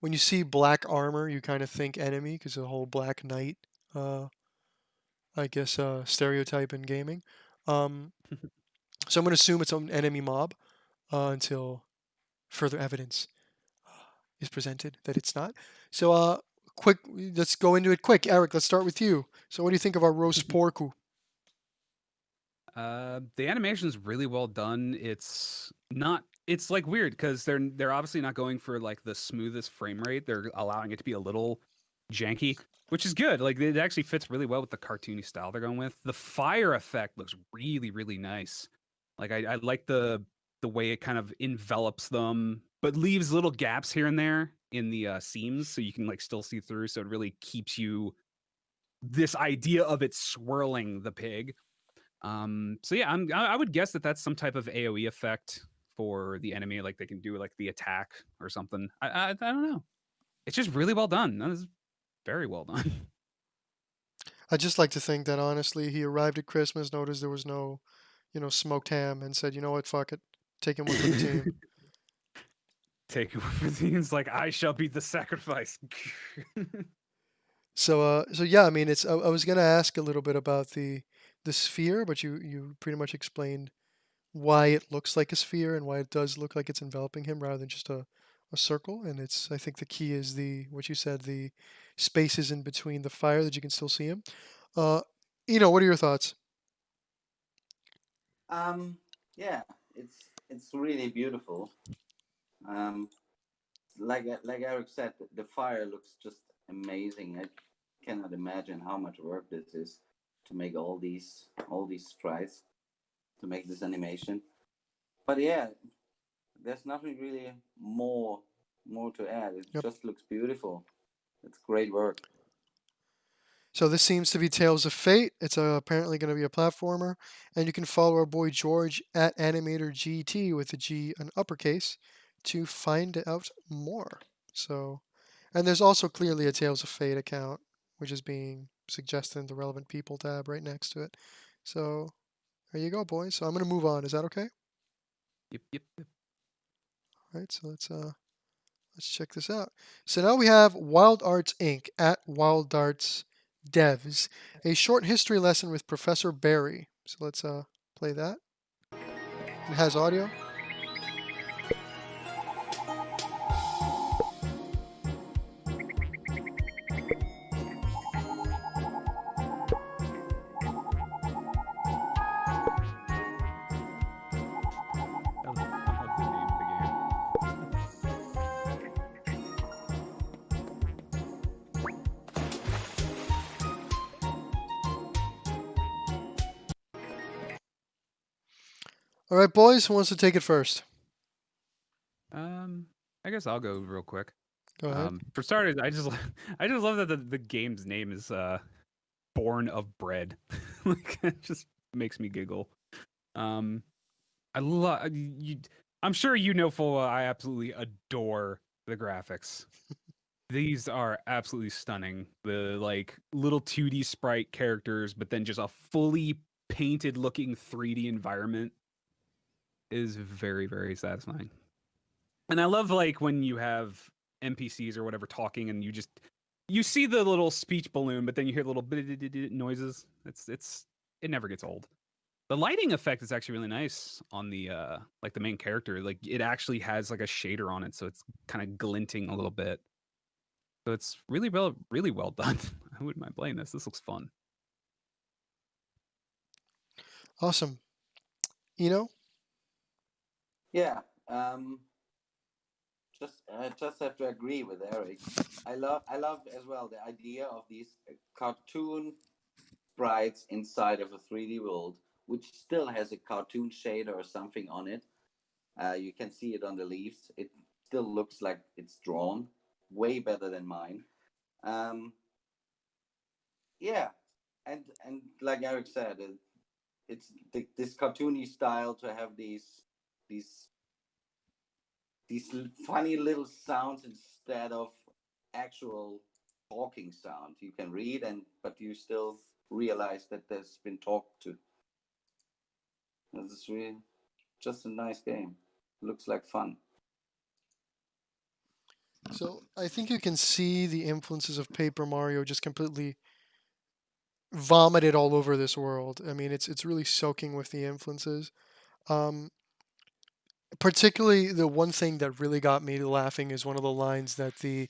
when you see black armor, you kind of think enemy because the whole Black Knight, I guess, stereotype in gaming. So I'm going to assume it's an enemy mob until further evidence is presented that it's not. So quick, let's go into it quick. Eric, let's start with you. So what do you think of our roast porku? The animation is really well done. It's like weird because they're obviously not going for like the smoothest frame rate. They're allowing it to be a little janky, which is good. Like it actually fits really well with the cartoony style they're going with. The fire effect looks really, really nice. Like I like the way it kind of envelops them, but leaves little gaps here and there in the seams so you can like still see through. So it really keeps you this idea of it swirling the pig. So yeah, I would guess that that's some type of AoE effect for the enemy, like they can do like the attack or something. I don't know. It's just really well done. That is very well done. I'd just like to think that honestly, he arrived at Christmas, noticed there was no, smoked ham, and said, you know what, fuck it, taking one for the team. Take it for the team. It's like I shall be the sacrifice. So yeah, I mean, I was gonna ask a little bit about the sphere, but you pretty much explained why it looks like a sphere and why it does look like it's enveloping him rather than just a circle. And I think the key is what you said, the spaces in between the fire that you can still see him. What are your thoughts? Yeah, it's really beautiful. Like Eric said, the fire looks just amazing. I cannot imagine how much work this is to make all these sprites to make this animation. But yeah, there's nothing really more to add. It just looks beautiful. It's great work. So this seems to be Tales of Fate. It's apparently going to be a platformer, and you can follow our boy George at Animator GT with the G in uppercase to find out more. So, and there's also clearly a Tales of Fate account, which is being suggested in the relevant people tab right next to it. So there you go, boys. So I'm going to move on. Is that okay? Yep. All right. So let's check this out. So now we have Wild Arts Inc. at Wild Arts Devs, a short history lesson with Professor Barry. So let's play that. It has audio. All right, boys, who wants to take it first? I guess I'll go real quick. Go ahead. For starters, I just love that the game's name is Born of Bread. Like it just makes me giggle. Um, I love you. I'm sure you know full well I absolutely adore the graphics. These are absolutely stunning. The like little 2D sprite characters, but then just a fully painted looking 3D environment is very, very satisfying. And I love like when you have NPCs or whatever talking and you see the little speech balloon, but then you hear little noises. It never gets old. The lighting effect is actually really nice on the like the main character. Like it actually has like a shader on it, so it's kind of glinting a little bit. So it's really well done. I wouldn't mind playing this. This looks fun. Awesome. Eno? Yeah. Just have to agree with Eric. I love as well the idea of these cartoon sprites inside of a 3D world, which still has a cartoon shader or something on it. You can see it on the leaves. It still looks like it's drawn, way better than mine. Um, yeah, and like Eric said, it's this cartoony style to have these these funny little sounds instead of actual talking sound. You can read but you still realize that there's been talked to. It's really just a nice game. Looks like fun. So I think you can see the influences of Paper Mario just completely vomited all over this world. I mean, it's really soaking with the influences. Um, Particularly, the one thing that really got me laughing is one of the lines that the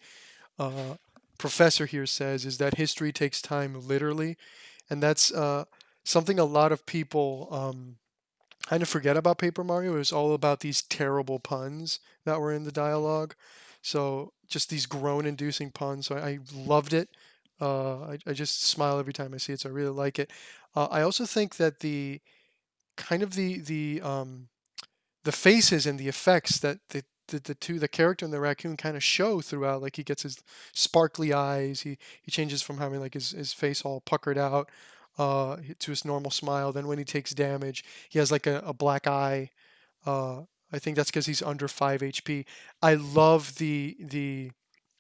uh, professor here says is that history takes time literally, and that's something a lot of people kind of forget about Paper Mario. It was all about these terrible puns that were in the dialogue. So just these groan-inducing puns. So I loved it. I just smile every time I see it. So I really like it. I also think that the kind of the faces and the effects that the character and the raccoon kind of show throughout, like he gets his sparkly eyes, he changes from having like his face all puckered out to his normal smile. Then when he takes damage, he has like a black eye. uh, I think that's because he's under 5 HP. I love the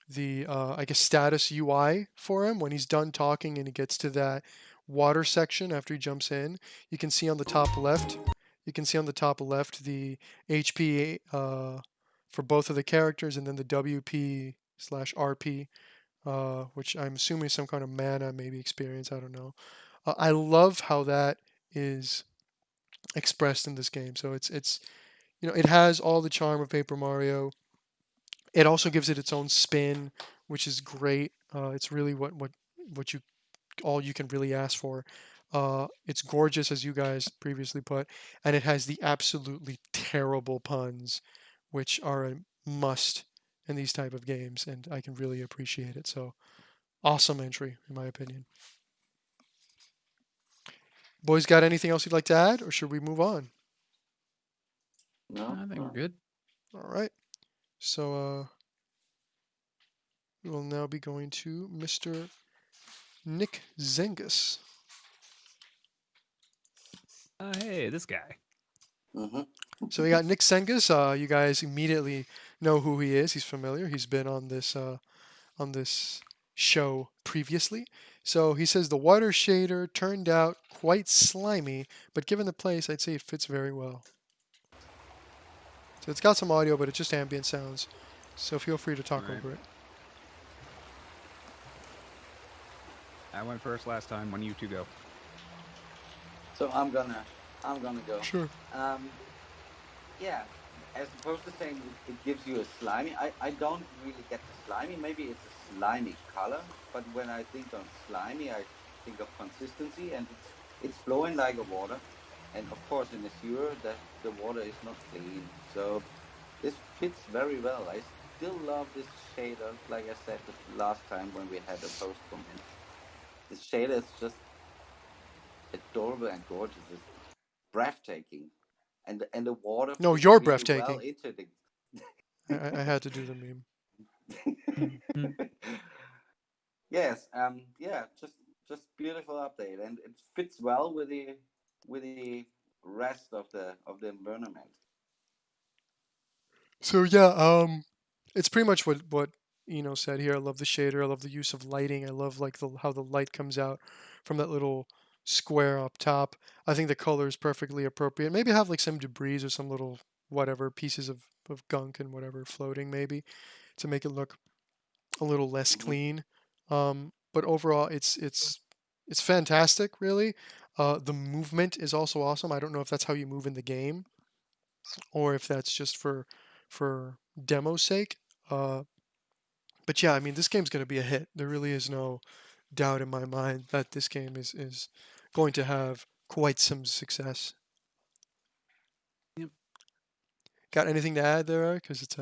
I guess status UI for him when he's done talking and he gets to that water section after he jumps in. You can see on the top left. You can see on the top left the HP for both of the characters, and then the WP/RP, which I'm assuming is some kind of mana, maybe experience. I don't know. I love how that is expressed in this game. So it's it has all the charm of Paper Mario. It also gives it its own spin, which is great. It's really what you all you can really ask for. It's gorgeous, as you guys previously put, and it has the absolutely terrible puns, which are a must in these type of games, and I can really appreciate it. So awesome entry, in my opinion. Boys, got anything else you'd like to add, or should we move on? No, I think we're no. good. All right. So we will now be going to Mr. Nick Zengus. Hey, this guy. Mm-hmm. So we got Nick Zengus. You guys immediately know who he is. He's familiar. He's been on this show previously. So he says the water shader turned out quite slimy, but given the place, I'd say it fits very well. So it's got some audio, but it's just ambient sounds. So feel free to talk Right. over it. I went first last time. When you two go. So I'm gonna go. Sure. Yeah, as opposed to saying it gives you a slimy, I don't really get the slimy. Maybe it's a slimy color, but when I think of slimy, I think of consistency, and it's flowing like a water. And of course, in a sewer, the water is not clean, so this fits very well. I still love this shader, like I said the last time when we had a post from him. This shader is just adorable and gorgeous. It's breathtaking. and the water No, fits you're really well breathtaking. into the. I had to do the meme. Mhm. Yes, yeah, just beautiful update, and it fits well with the rest of the environment. So yeah, it's pretty much what said here. I love the shader. I love the use of lighting. I love like the how the light comes out from that little square up top. I think the color is perfectly appropriate. Maybe have like some debris or some little whatever pieces of gunk and whatever floating maybe to make it look a little less Hmm. clean. But overall, it's fantastic, really. The movement is also awesome. I don't know if that's how you move in the game or if that's just for demo's sake. Uh, but yeah, I mean, this game's going to be a hit. There really is no doubt in my mind that this game is going to have quite some success. Yep. Got anything to add there, Eric? Because it's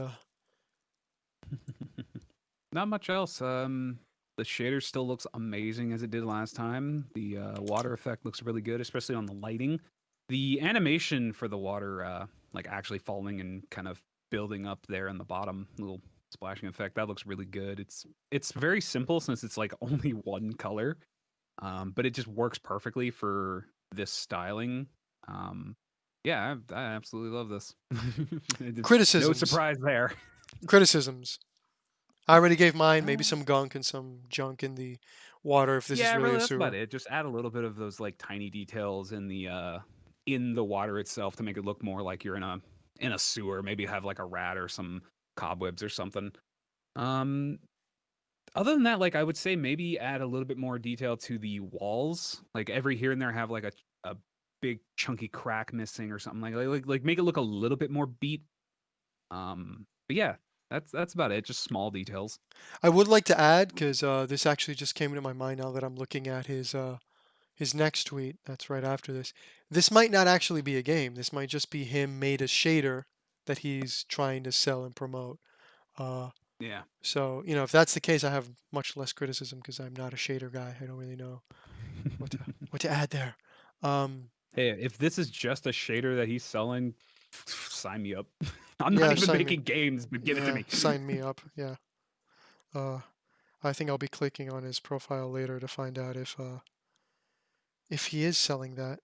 Not much else. The shader still looks amazing as it did last time. The water effect looks really good, especially on the lighting. The animation for the water, like actually falling and kind of building up there in the bottom, little splashing effect, that looks really good. It's very simple since it's like only one color, but it just works perfectly for this styling. Um, yeah, I absolutely love this. No criticisms. surprise there. Criticisms. I already gave mine. Maybe some gunk and some junk in the water if this is Yeah, really really, a that's about sewer. it. Just add a little bit of those like tiny details in the water itself to make it look more like you're in a sewer. Maybe have like a rat or some cobwebs or something. Um, Other than that, like I would say maybe add a little bit more detail to the walls. Like every here and there have like a big chunky crack missing or something like make it look a little bit more beat. But yeah, that's about it. Just small details. I would like to add because this actually just came into my mind now that I'm looking at his next tweet. That's right after this. This might not actually be a game. This might just be him made a shader that he's trying to sell and promote. Uh, Yeah. so if that's the case, I have much less criticism because I'm not a shader guy. I don't really know what to what to add there. Um, Hey, if this is just a shader that he's selling, sign me up. I'm not yeah, even sign me. making games, but give it to Yeah, me. sign me up. Yeah. Uh, I think I'll be clicking on his profile later to find out if he is selling that.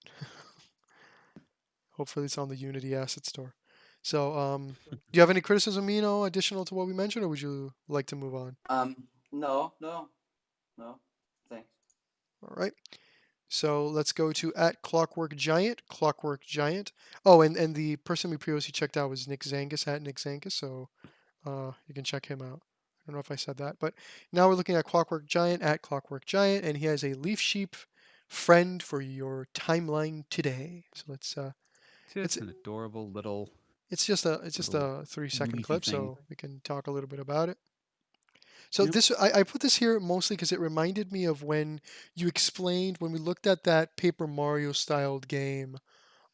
Hopefully, it's on the Unity Asset Store. So, do you have any criticism, additional to what we mentioned, or would you like to move on? No, no, no. Thanks. All right. So let's go to at Clockwork Giant. Clockwork Giant. Oh, and the person we previously checked out was Nick Zangus at Nick Zangus. So you can check him out. I don't know if I said that, but now we're looking at Clockwork Giant at Clockwork Giant, and he has a leaf sheep friend for your timeline today. So it's Just an adorable little it's just little a 3 second leafy clip, thing. so we can talk a little bit about it. So Yep. this I put this here mostly because it reminded me of when you explained when we looked at that Paper Mario styled game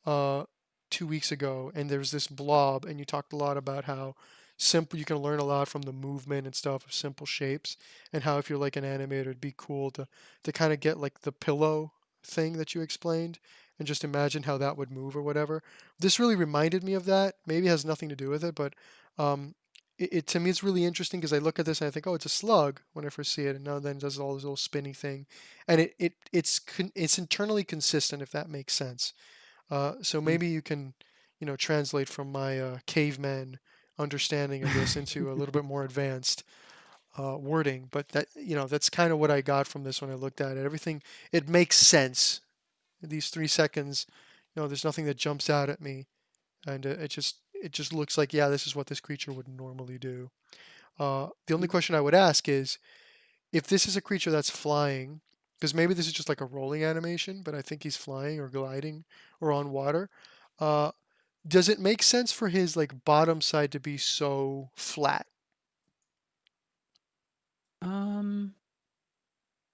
uh, 2 weeks ago, and there was this blob, and you talked a lot about how simple you can learn a lot from the movement and stuff of simple shapes, and how if you're like an animator, it'd be cool to kind of get like the pillow thing that you explained, and just imagine how that would move or whatever. This really reminded me of that. Maybe it has nothing to do with it, but um, it to me it's really interesting because I look at this and I think, oh, it's a slug when I first see it, and now then it does all this little spinny thing, and it's internally consistent if that makes sense. So Mm. maybe you can, translate from my caveman understanding of this into a little bit more advanced wording. But that's kind of what I got from this when I looked at it. Everything, it makes sense. These 3 seconds, there's nothing that jumps out at me, and it just looks like, yeah, this is what this creature would normally do. The only question I would ask is if this is a creature that's flying, because maybe this is just like a rolling animation, but I think he's flying or gliding or on water. Uh, does it make sense for his like bottom side to be so flat? Um,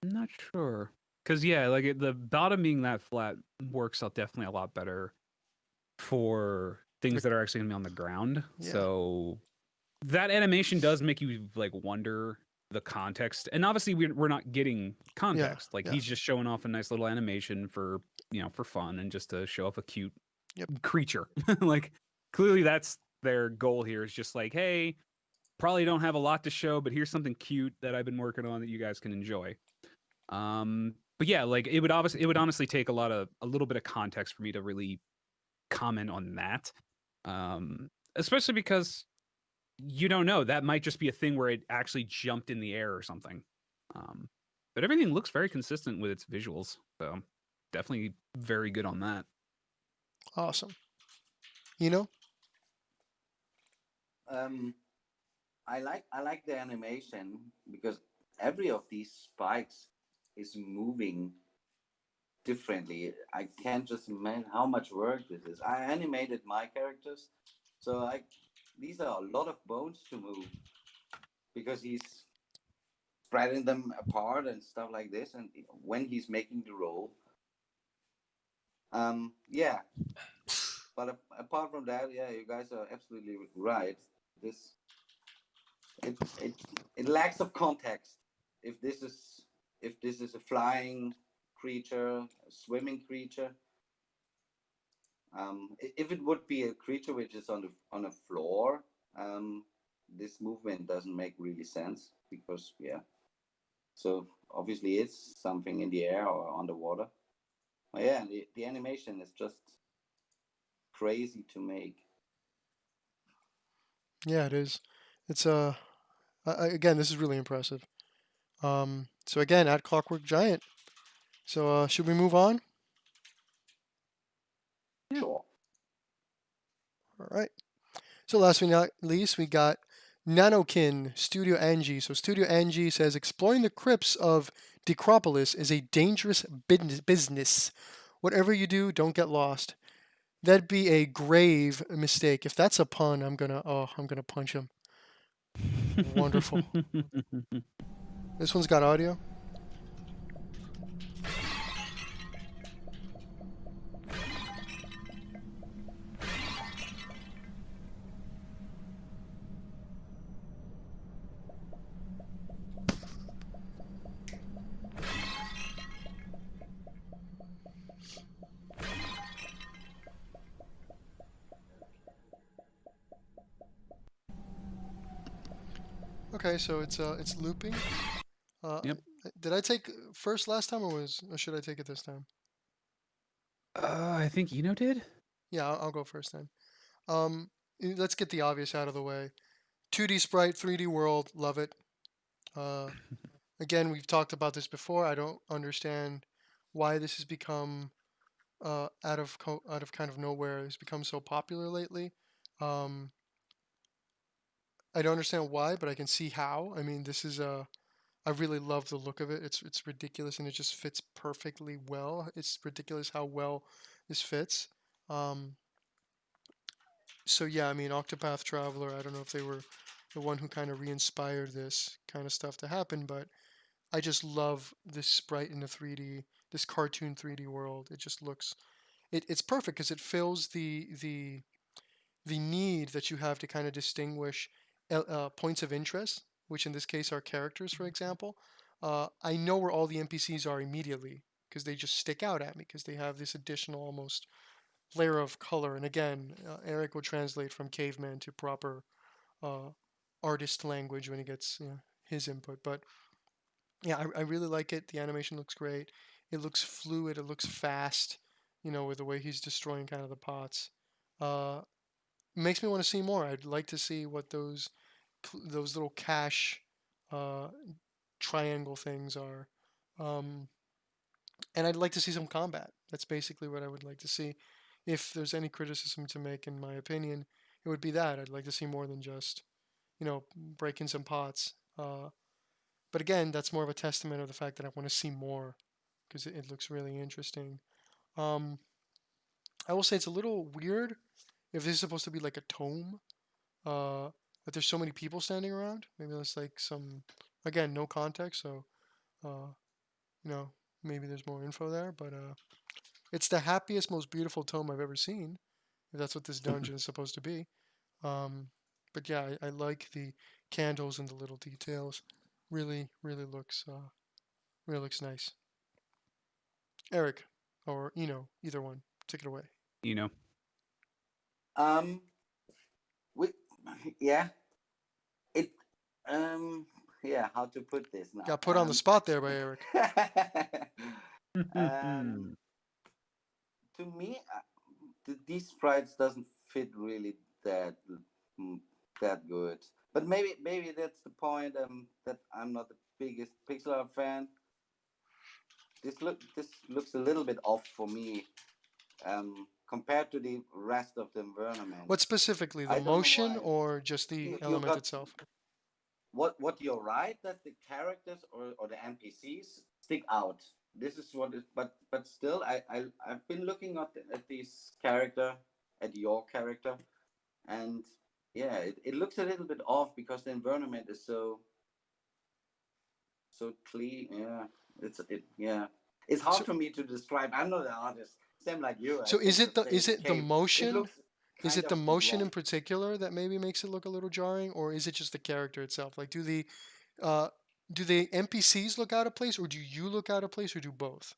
I'm not sure. Cause yeah, like the bottom being that flat works out definitely a lot better for things Like, that are actually gonna be on the ground. yeah, So that animation does make you like wonder the context, and obviously we're not getting yeah, context. Like yeah, he's just showing off a nice little animation for for fun and just to show off a cute creature. Like, clearly that's their goal here, is just like, hey, probably don't have a lot to show, but here's something cute that I've been working on that you guys can enjoy. But yeah, like it would honestly take a little bit of context for me to really comment on that. Especially because you don't know, that might just be a thing where it actually jumped in the air or something. Um, but everything looks very consistent with its visuals, so definitely very good on that. Awesome. You know? I like the animation because every of these spikes is moving differently. I can't just imagine how much work this is. I animated my characters, so these are a lot of bones to move because he's spreading them apart and stuff like this. And when he's making the roll, yeah. But apart from that, yeah, you guys are absolutely right. This it it it lacks of context. If this is if this is a flying creature, a swimming creature, if it would be a creature which is on a floor, this movement doesn't make really sense because yeah. So obviously it's something in the air or underwater. But yeah, the animation is just crazy to make. Yeah, it is. It's again, this is really impressive. So again, at Clockwork Giant. So should we move on? Sure. All right. So last but not least, we got Nanokin Studio Angie. So Studio Angie says exploring the crypts of Decropolis is a dangerous business. Whatever you do, don't get lost. That'd be a grave mistake. If that's a pun, I'm gonna punch him. Wonderful. This one's got audio. Okay, so it's looping. Yep. Did I take first last time, or should I take it this time? I think did. Yeah, I'll go first then. Let's get the obvious out of the way. 2D sprite, 3D world, love it. Uh, again, we've talked about this before. I don't understand why this has become out of kind of nowhere. It's become so popular lately. Um, I don't understand why, but I can see how. I mean, this is I really love the look of it. It's ridiculous and it just fits perfectly well. It's ridiculous how well this fits. Um, so yeah, I mean, Octopath Traveler. I don't know if they were the one who kind of re-inspired this kind of stuff to happen, but I just love this sprite in the 3D, this cartoon 3D world. It just looks, it's perfect because it fills the need that you have to kind of distinguish points of interest, which in this case are characters, for example. I know where all the NPCs are immediately because they just stick out at me because they have this additional almost layer of color. And again, Eric will translate from caveman to proper uh, artist language when he gets his input. But yeah, I really like it. The animation looks great. It looks fluid. It looks fast. With the way he's destroying kind of the pots. Uh, Makes me want to see more. I'd like to see what those little cash uh, triangle things are. Um, and I'd like to see some combat. That's basically what I would like to see. If there's any criticism to make, in my opinion, it would be that. I'd like to see more than just, breaking some pots. But again, that's more of a testament of the fact that I want to see more because it looks really interesting. Um, I will say it's a little weird if this is supposed to be like a tome, that there's so many people standing around. Maybe that's like some, again, no context. So, uh, you know, maybe there's more info there. But it's the happiest, most beautiful tome I've ever seen. If that's what this dungeon is supposed to be. Um, but yeah, I like the candles and the little details. Really, really looks nice. Eric, or either one, take it away. You know. Um, we, yeah, it, yeah. How to put this now? Got put on the spot there by Eric. um, to me, these sprites doesn't fit really that mm, that good. But maybe that's the point. That I'm not the biggest pixel art fan. This looks a little bit off for me. Compared to the rest of the environment. What specifically, the I don't know motion why. or just the You element got itself? what you're right that the characters or the NPCs stick out. This is what is, but still, I've been looking at this character, at your character, and yeah, it looks a little bit off because the environment is so clean. Yeah, yeah. It's hard So, for me to describe. I'm not an artist, same like you. I so can just say is it's a it the cave. It motion? looks Is kind it the of motion in wrong. particular that maybe makes it look a little jarring, or is it just the character itself? Like, uh, do the NPCs look out of place, or do you look out of place, or do both?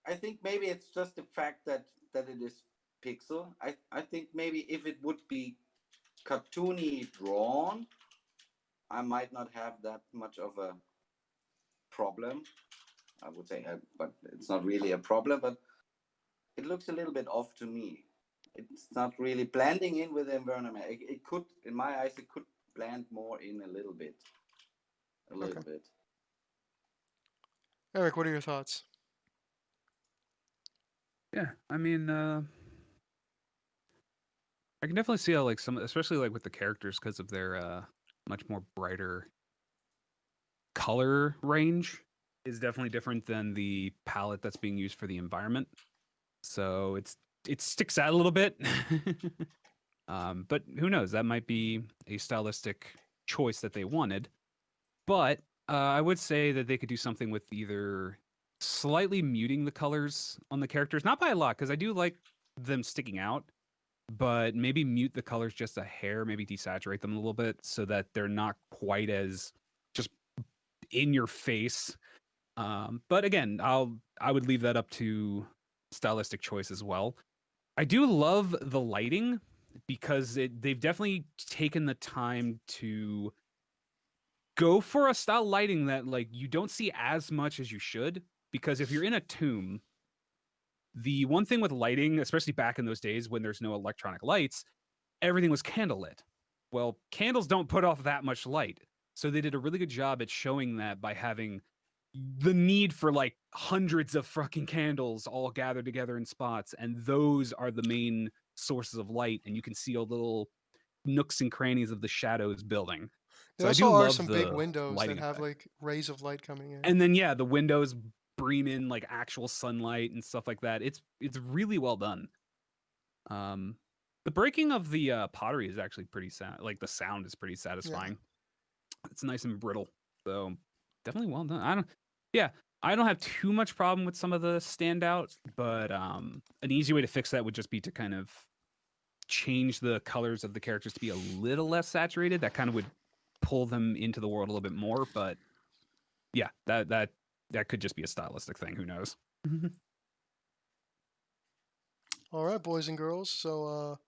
I think maybe it's just the fact that it is pixel. I think maybe if it would be cartoony drawn, I might not have that much of a problem. I would say, but it's not really a problem. But it looks a little bit off to me. It's not really blending in with the environment. It could, in my eyes, it could blend more in a little bit. A Okay. little bit. Eric, what are your thoughts? Yeah, I mean, I can definitely see how like some, especially like with the characters, because of their much more brighter color range, is definitely different than the palette that's being used for the environment. So it sticks out a little bit. But who knows? That might be a stylistic choice that they wanted. But I would say that they could do something with either slightly muting the colors on the characters, not by a lot, because I do like them sticking out, but maybe mute the colors just a hair, maybe desaturate them a little bit so that they're not quite as just in your face. But again, I would leave that up to stylistic choice as well. I do love the lighting because they've definitely taken the time to go for a style lighting that like you don't see as much as you should. Because if you're in a tomb, the one thing with lighting, especially back in those days when there's no electronic lights, everything was candlelit. Well, candles don't put off that much light. So they did a really good job at showing that by having the need for like hundreds of fucking candles all gathered together in spots. And those are the main sources of light. And you can see all little nooks and crannies of the shadows building. There So I do also are love some big the windows that lighting have effect. like rays of light coming in. And then yeah, the windows beam in like actual sunlight and stuff like that. It's really well done. The breaking of the pottery is actually pretty like the sound is pretty satisfying. It's nice and brittle. So definitely well done. I don't have too much problem with some of the standout, but an easy way to fix that would just be to kind of change the colors of the characters to be a little less saturated. That kind of would pull them into the world a little bit more, but yeah, that could just be a stylistic thing. Who knows? All right, boys and girls. So,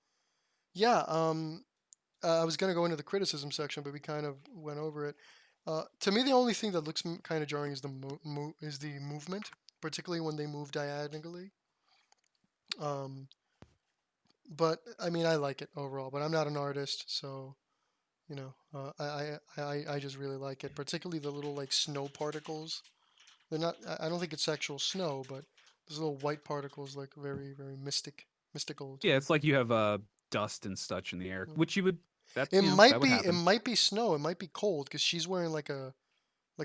yeah, I was going to go into the criticism section, but we kind of went over it. To me, the only thing that looks kind of jarring is the movement, particularly when they move diagonally. But I mean, I like it overall. But I'm not an artist, so you know, I just really like it. Particularly the little like snow particles. They're not. I don't think it's actual snow, but those little white particles, like very mystical to Yeah, me. it's like you have dust and such in the air, Mm. which you would that It that might would be it happen. might be snow. It might be cold because she's wearing like a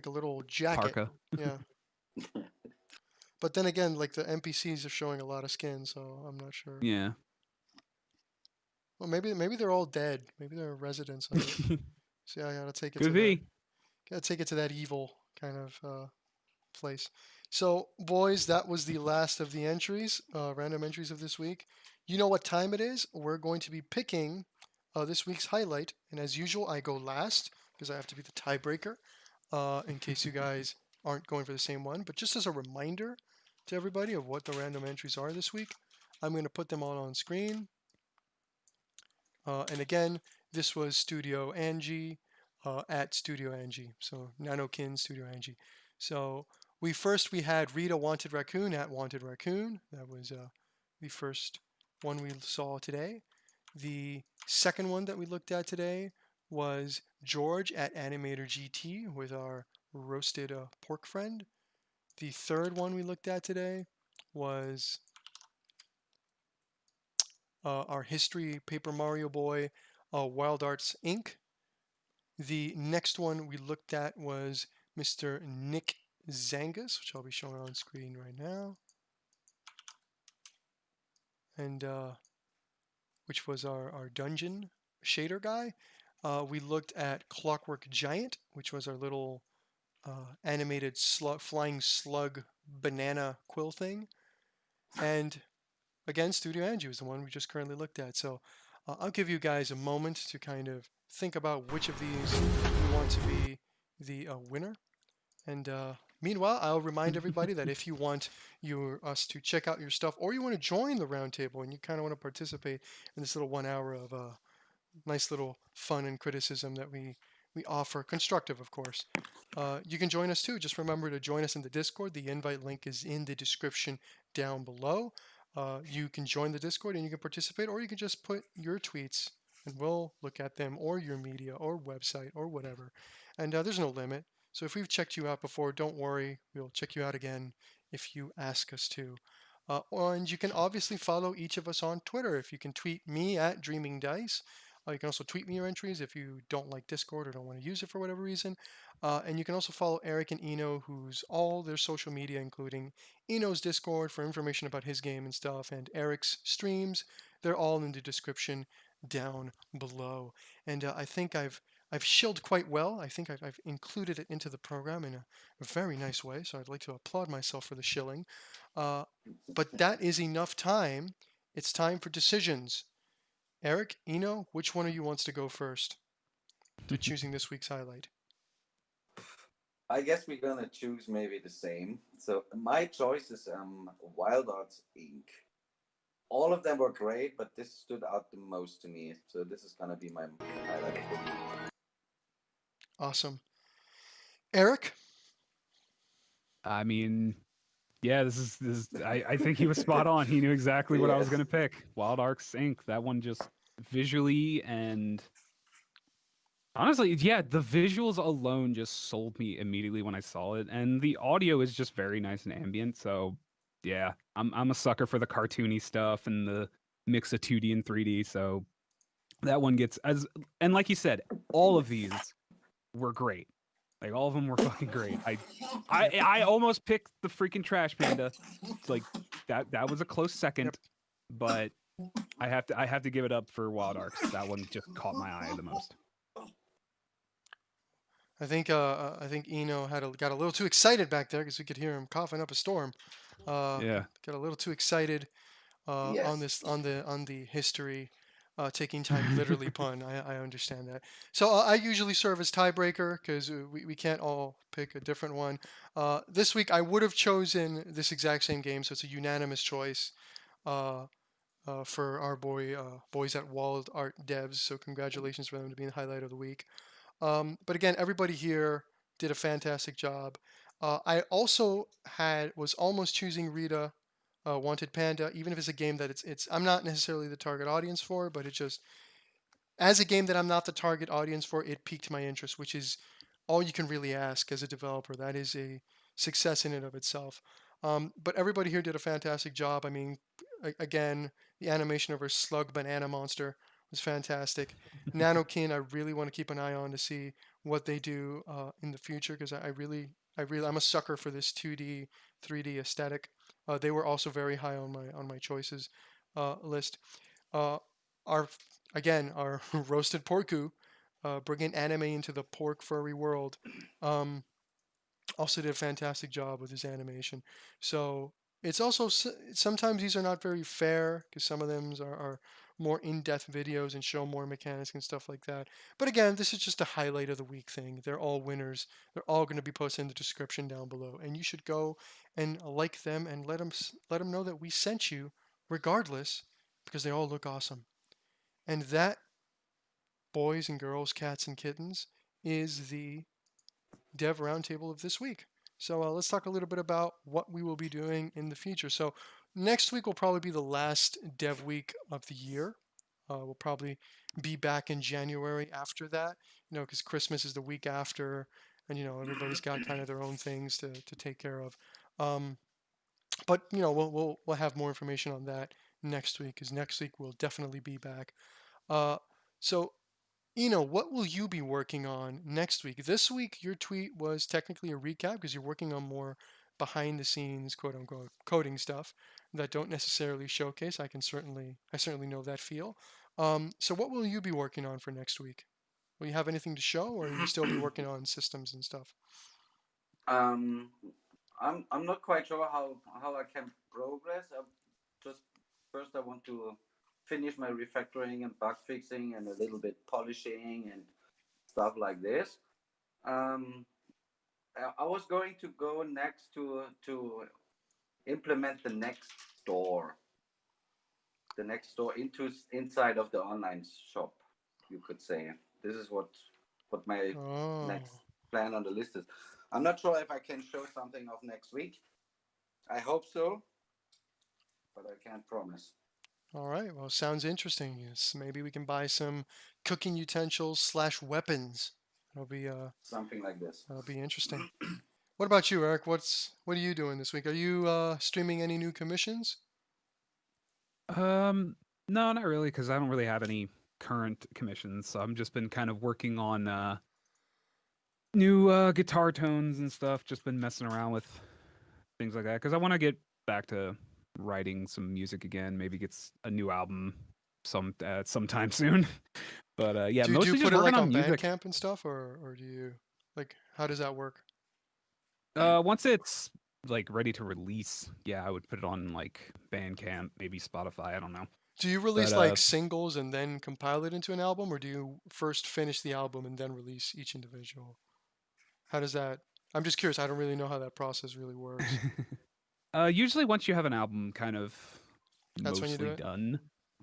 little jacket. Parka. Yeah. But then again, like the NPCs are showing a lot of skin, so I'm not sure. Yeah. Well, maybe they're all dead. Maybe they're residents of it. See, I gotta take it to Could that. be. Gotta take it to that evil kind of place. So, boys, that was the last of the entries, random entries of this week. You know what time it is? We're going to be picking this week's highlight, and as usual, I go last because I have to be the tiebreaker in case you guys aren't going for the same one. But just as a reminder to everybody of what the random entries are this week, I'm going to put them all on screen. And again, this was Studio Angie at Studio Angie. So Nanokin Studio Angie. So we had Rita Wanted Raccoon at Wanted Raccoon. That was the first one we saw today. The second one that we looked at today was George at Animator GT with our roasted pork friend. The third one we looked at today was our history Paper Mario Boy, Wild Arts Inc. The next one we looked at was Mr. Nick Zangus, which I'll be showing on screen right now, and which was our dungeon shader guy. We looked at Clockwork Giant, which was our little animated flying slug banana quill thing, and again, Studio Angie was the one we just currently looked at. So I'll give you guys a moment to kind of think about which of these you want to be the winner. And meanwhile, I'll remind everybody that if you want us to check out your stuff, or you want to join the roundtable and you kind of want to participate in this little 1 hour of nice little fun and criticism that we offer, constructive, of course. You can join us too. Just remember to join us in the Discord. The invite link is in the description down below. You can join the Discord and you can participate, or you can just put your tweets and we'll look at them, or your media or website or whatever. And there's no limit. So if we've checked you out before, don't worry. We'll check you out again if you ask us to. And you can obviously follow each of us on Twitter. If you can tweet me at Dreaming Dice. You can also tweet me your entries if you don't like Discord or don't want to use it for whatever reason. And you can also follow Eric and Eno, who's all their social media, including Eno's Discord for information about his game and stuff, and Eric's streams. They're all in the description down below. And I think I've shilled quite well. I think I've included it into the program in a very nice way, so I'd like to applaud myself for the shilling. But that is enough time. It's time for decisions. Eric, Eno, which one of you wants to go first to choosing this week's highlight? I guess we're gonna choose maybe the same. So my choice is Wild Arts Inc. All of them were great, but this stood out the most to me. So this is gonna be my highlight of the week. Awesome. Eric? I mean, yeah, this is. I think he was spot on. He knew exactly what I was gonna pick. Wild Arcs Inc. That one just visually and honestly, yeah, the visuals alone just sold me immediately when I saw it, and the audio is just very nice and ambient. So, yeah, I'm a sucker for the cartoony stuff and the mix of 2D and 3D. So that one gets as and like you said, all of these were great. Like all of them were fucking great. I almost picked the freaking Trash Panda. It's like that was a close second, but I have to give it up for Wild Arcs. That one just caught my eye the most. I think Eno got a little too excited back there because we could hear him coughing up a storm. Yeah. Got a little too excited on the history. Taking time literally pun. I understand that. So I usually serve as tiebreaker because we can't all pick a different one. This week I would have chosen this exact same game, so it's a unanimous choice for our boys at Wild Art Devs. So congratulations for them to be the highlight of the week. But again, everybody here did a fantastic job. I also was almost choosing Rita Wanted Panda, even if it's a game that I'm not necessarily the target audience for, but it just, as a game that I'm not the target audience for, it piqued my interest, which is all you can really ask as a developer. That is a success in and of itself. But everybody here did a fantastic job. I mean, again, the animation of her slug banana monster was fantastic. Nanokin, I really want to keep an eye on to see what they do in the future, because I'm a sucker for this 2D, 3D aesthetic. They were also very high on my choices list. Our roasted porku, bringing anime into the pork furry world, also did a fantastic job with his animation. So it's also sometimes these are not very fair because some of them are more in-depth videos and show more mechanics and stuff like that. But again, this is just a highlight of the week thing. They're all winners. They're all going to be posted in the description down below, and you should go and like them and let them know that we sent you regardless, because they all look awesome. And that, boys and girls, cats and kittens, is the Dev Roundtable of this week. So let's talk a little bit about what we will be doing in the future. So next week will probably be the last Dev week of the year. We'll probably be back in January after that, because Christmas is the week after, and everybody's got kind of their own things to take care of. Um, but we'll have more information on that next week, because next week we'll definitely be back. Uh, so what will you be working on next week? This week, your tweet was technically a recap because you're working on more behind the scenes, quote unquote, coding stuff that don't necessarily showcase. I certainly know that feel. So what will you be working on for next week? Will you have anything to show, or will you still be working on systems and stuff? um, I'm not quite sure how I can progress. Just first I want to finish my refactoring and bug fixing and a little bit polishing and stuff like this. Um, I was going to go next to implement the next door inside of the online shop. You could say this is what my Oh, next plan on the list is. I'm not sure if I can show something of next week. I hope so, but I can't promise. all right. Well, sounds interesting. Yes, maybe we can buy some cooking utensils slash weapons. That'll be Something like this. that'll be interesting. What about you, Eric? What are you doing this week? Are you streaming any new commissions? No, not really, because I don't really have any current commissions. So I've just been kind of working on new guitar tones and stuff. Just been messing around with things like that because I want to get back to writing some music again. Maybe get a new album sometime soon. But yeah, Do you mostly put just it working like on on music. Bandcamp and stuff, or do you like how does that work? Once it's like ready to release, yeah, I would put it on like Bandcamp, maybe Spotify. I don't know. Do you But release like singles and then compile it into an album, or do you first finish the album and then release each individual? How does that? I'm just curious. I don't really know how that process really works. usually once you have an album kind of That's when you do mostly it. done,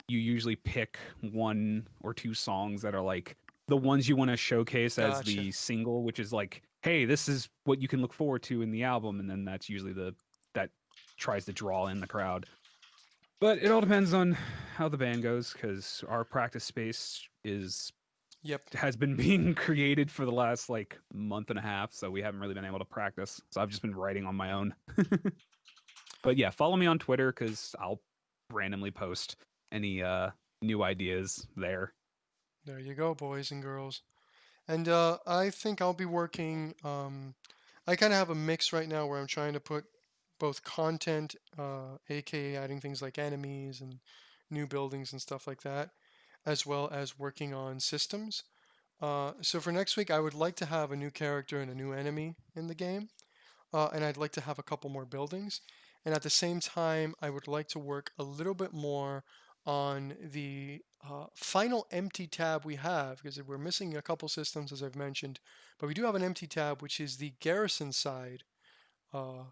you usually pick one or two songs that are like the ones you want to showcase as Gotcha. the single, which is like, hey, this is what you can look forward to in the album, and then that's usually that tries to draw in the crowd. But it all depends on how the band goes, because our practice space Yep. has been being created for the last like month and a half, so we haven't really been able to practice. So I've just been writing on my own. But yeah, follow me on Twitter because I'll randomly post any new ideas there. There you go, boys and girls. And I think I'll be working. I kind of have a mix right now where I'm trying to put both content, aka adding things like enemies and new buildings and stuff like that, as well as working on systems. So for next week, I would like to have a new character and a new enemy in the game, and I'd like to have a couple more buildings. And at the same time, I would like to work a little bit more on the final empty tab we have, because we're missing a couple systems, as I've mentioned, but we do have an empty tab, which is the garrison side uh,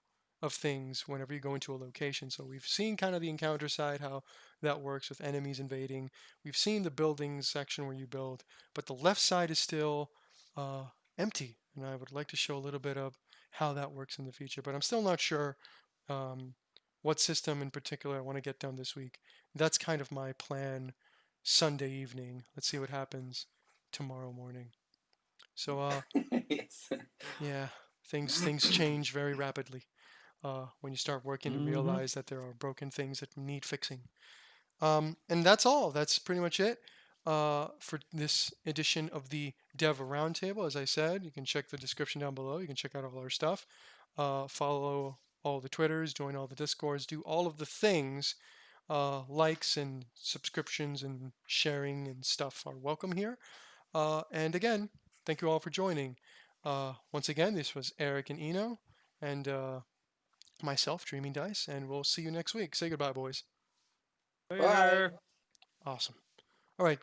of things whenever you go into a location. So we've seen kind of the encounter side, how that works with enemies invading. We've seen the buildings section where you build, but the left side is still uh, empty. And I would like to show a little bit of how that works in the future, but I'm still not sure um, what system in particular I want to get done this week. That's kind of my plan Sunday evening. Let's see what happens tomorrow morning. So, Yes. yeah, things change very rapidly when you start working and Mm-hmm. realize that there are broken things that need fixing. And that's all. That's pretty much it for this edition of the Dev Roundtable. As I said, you can check the description down below. You can check out all our stuff. Follow all the Twitters, join all the Discords, do all of the things. Likes and subscriptions and sharing and stuff are welcome here. And again, thank you all for joining. Once again, this was Eric and Eno, and myself, Dreaming Dice, and we'll see you next week. Say goodbye, boys. Bye. Later. Awesome. All right,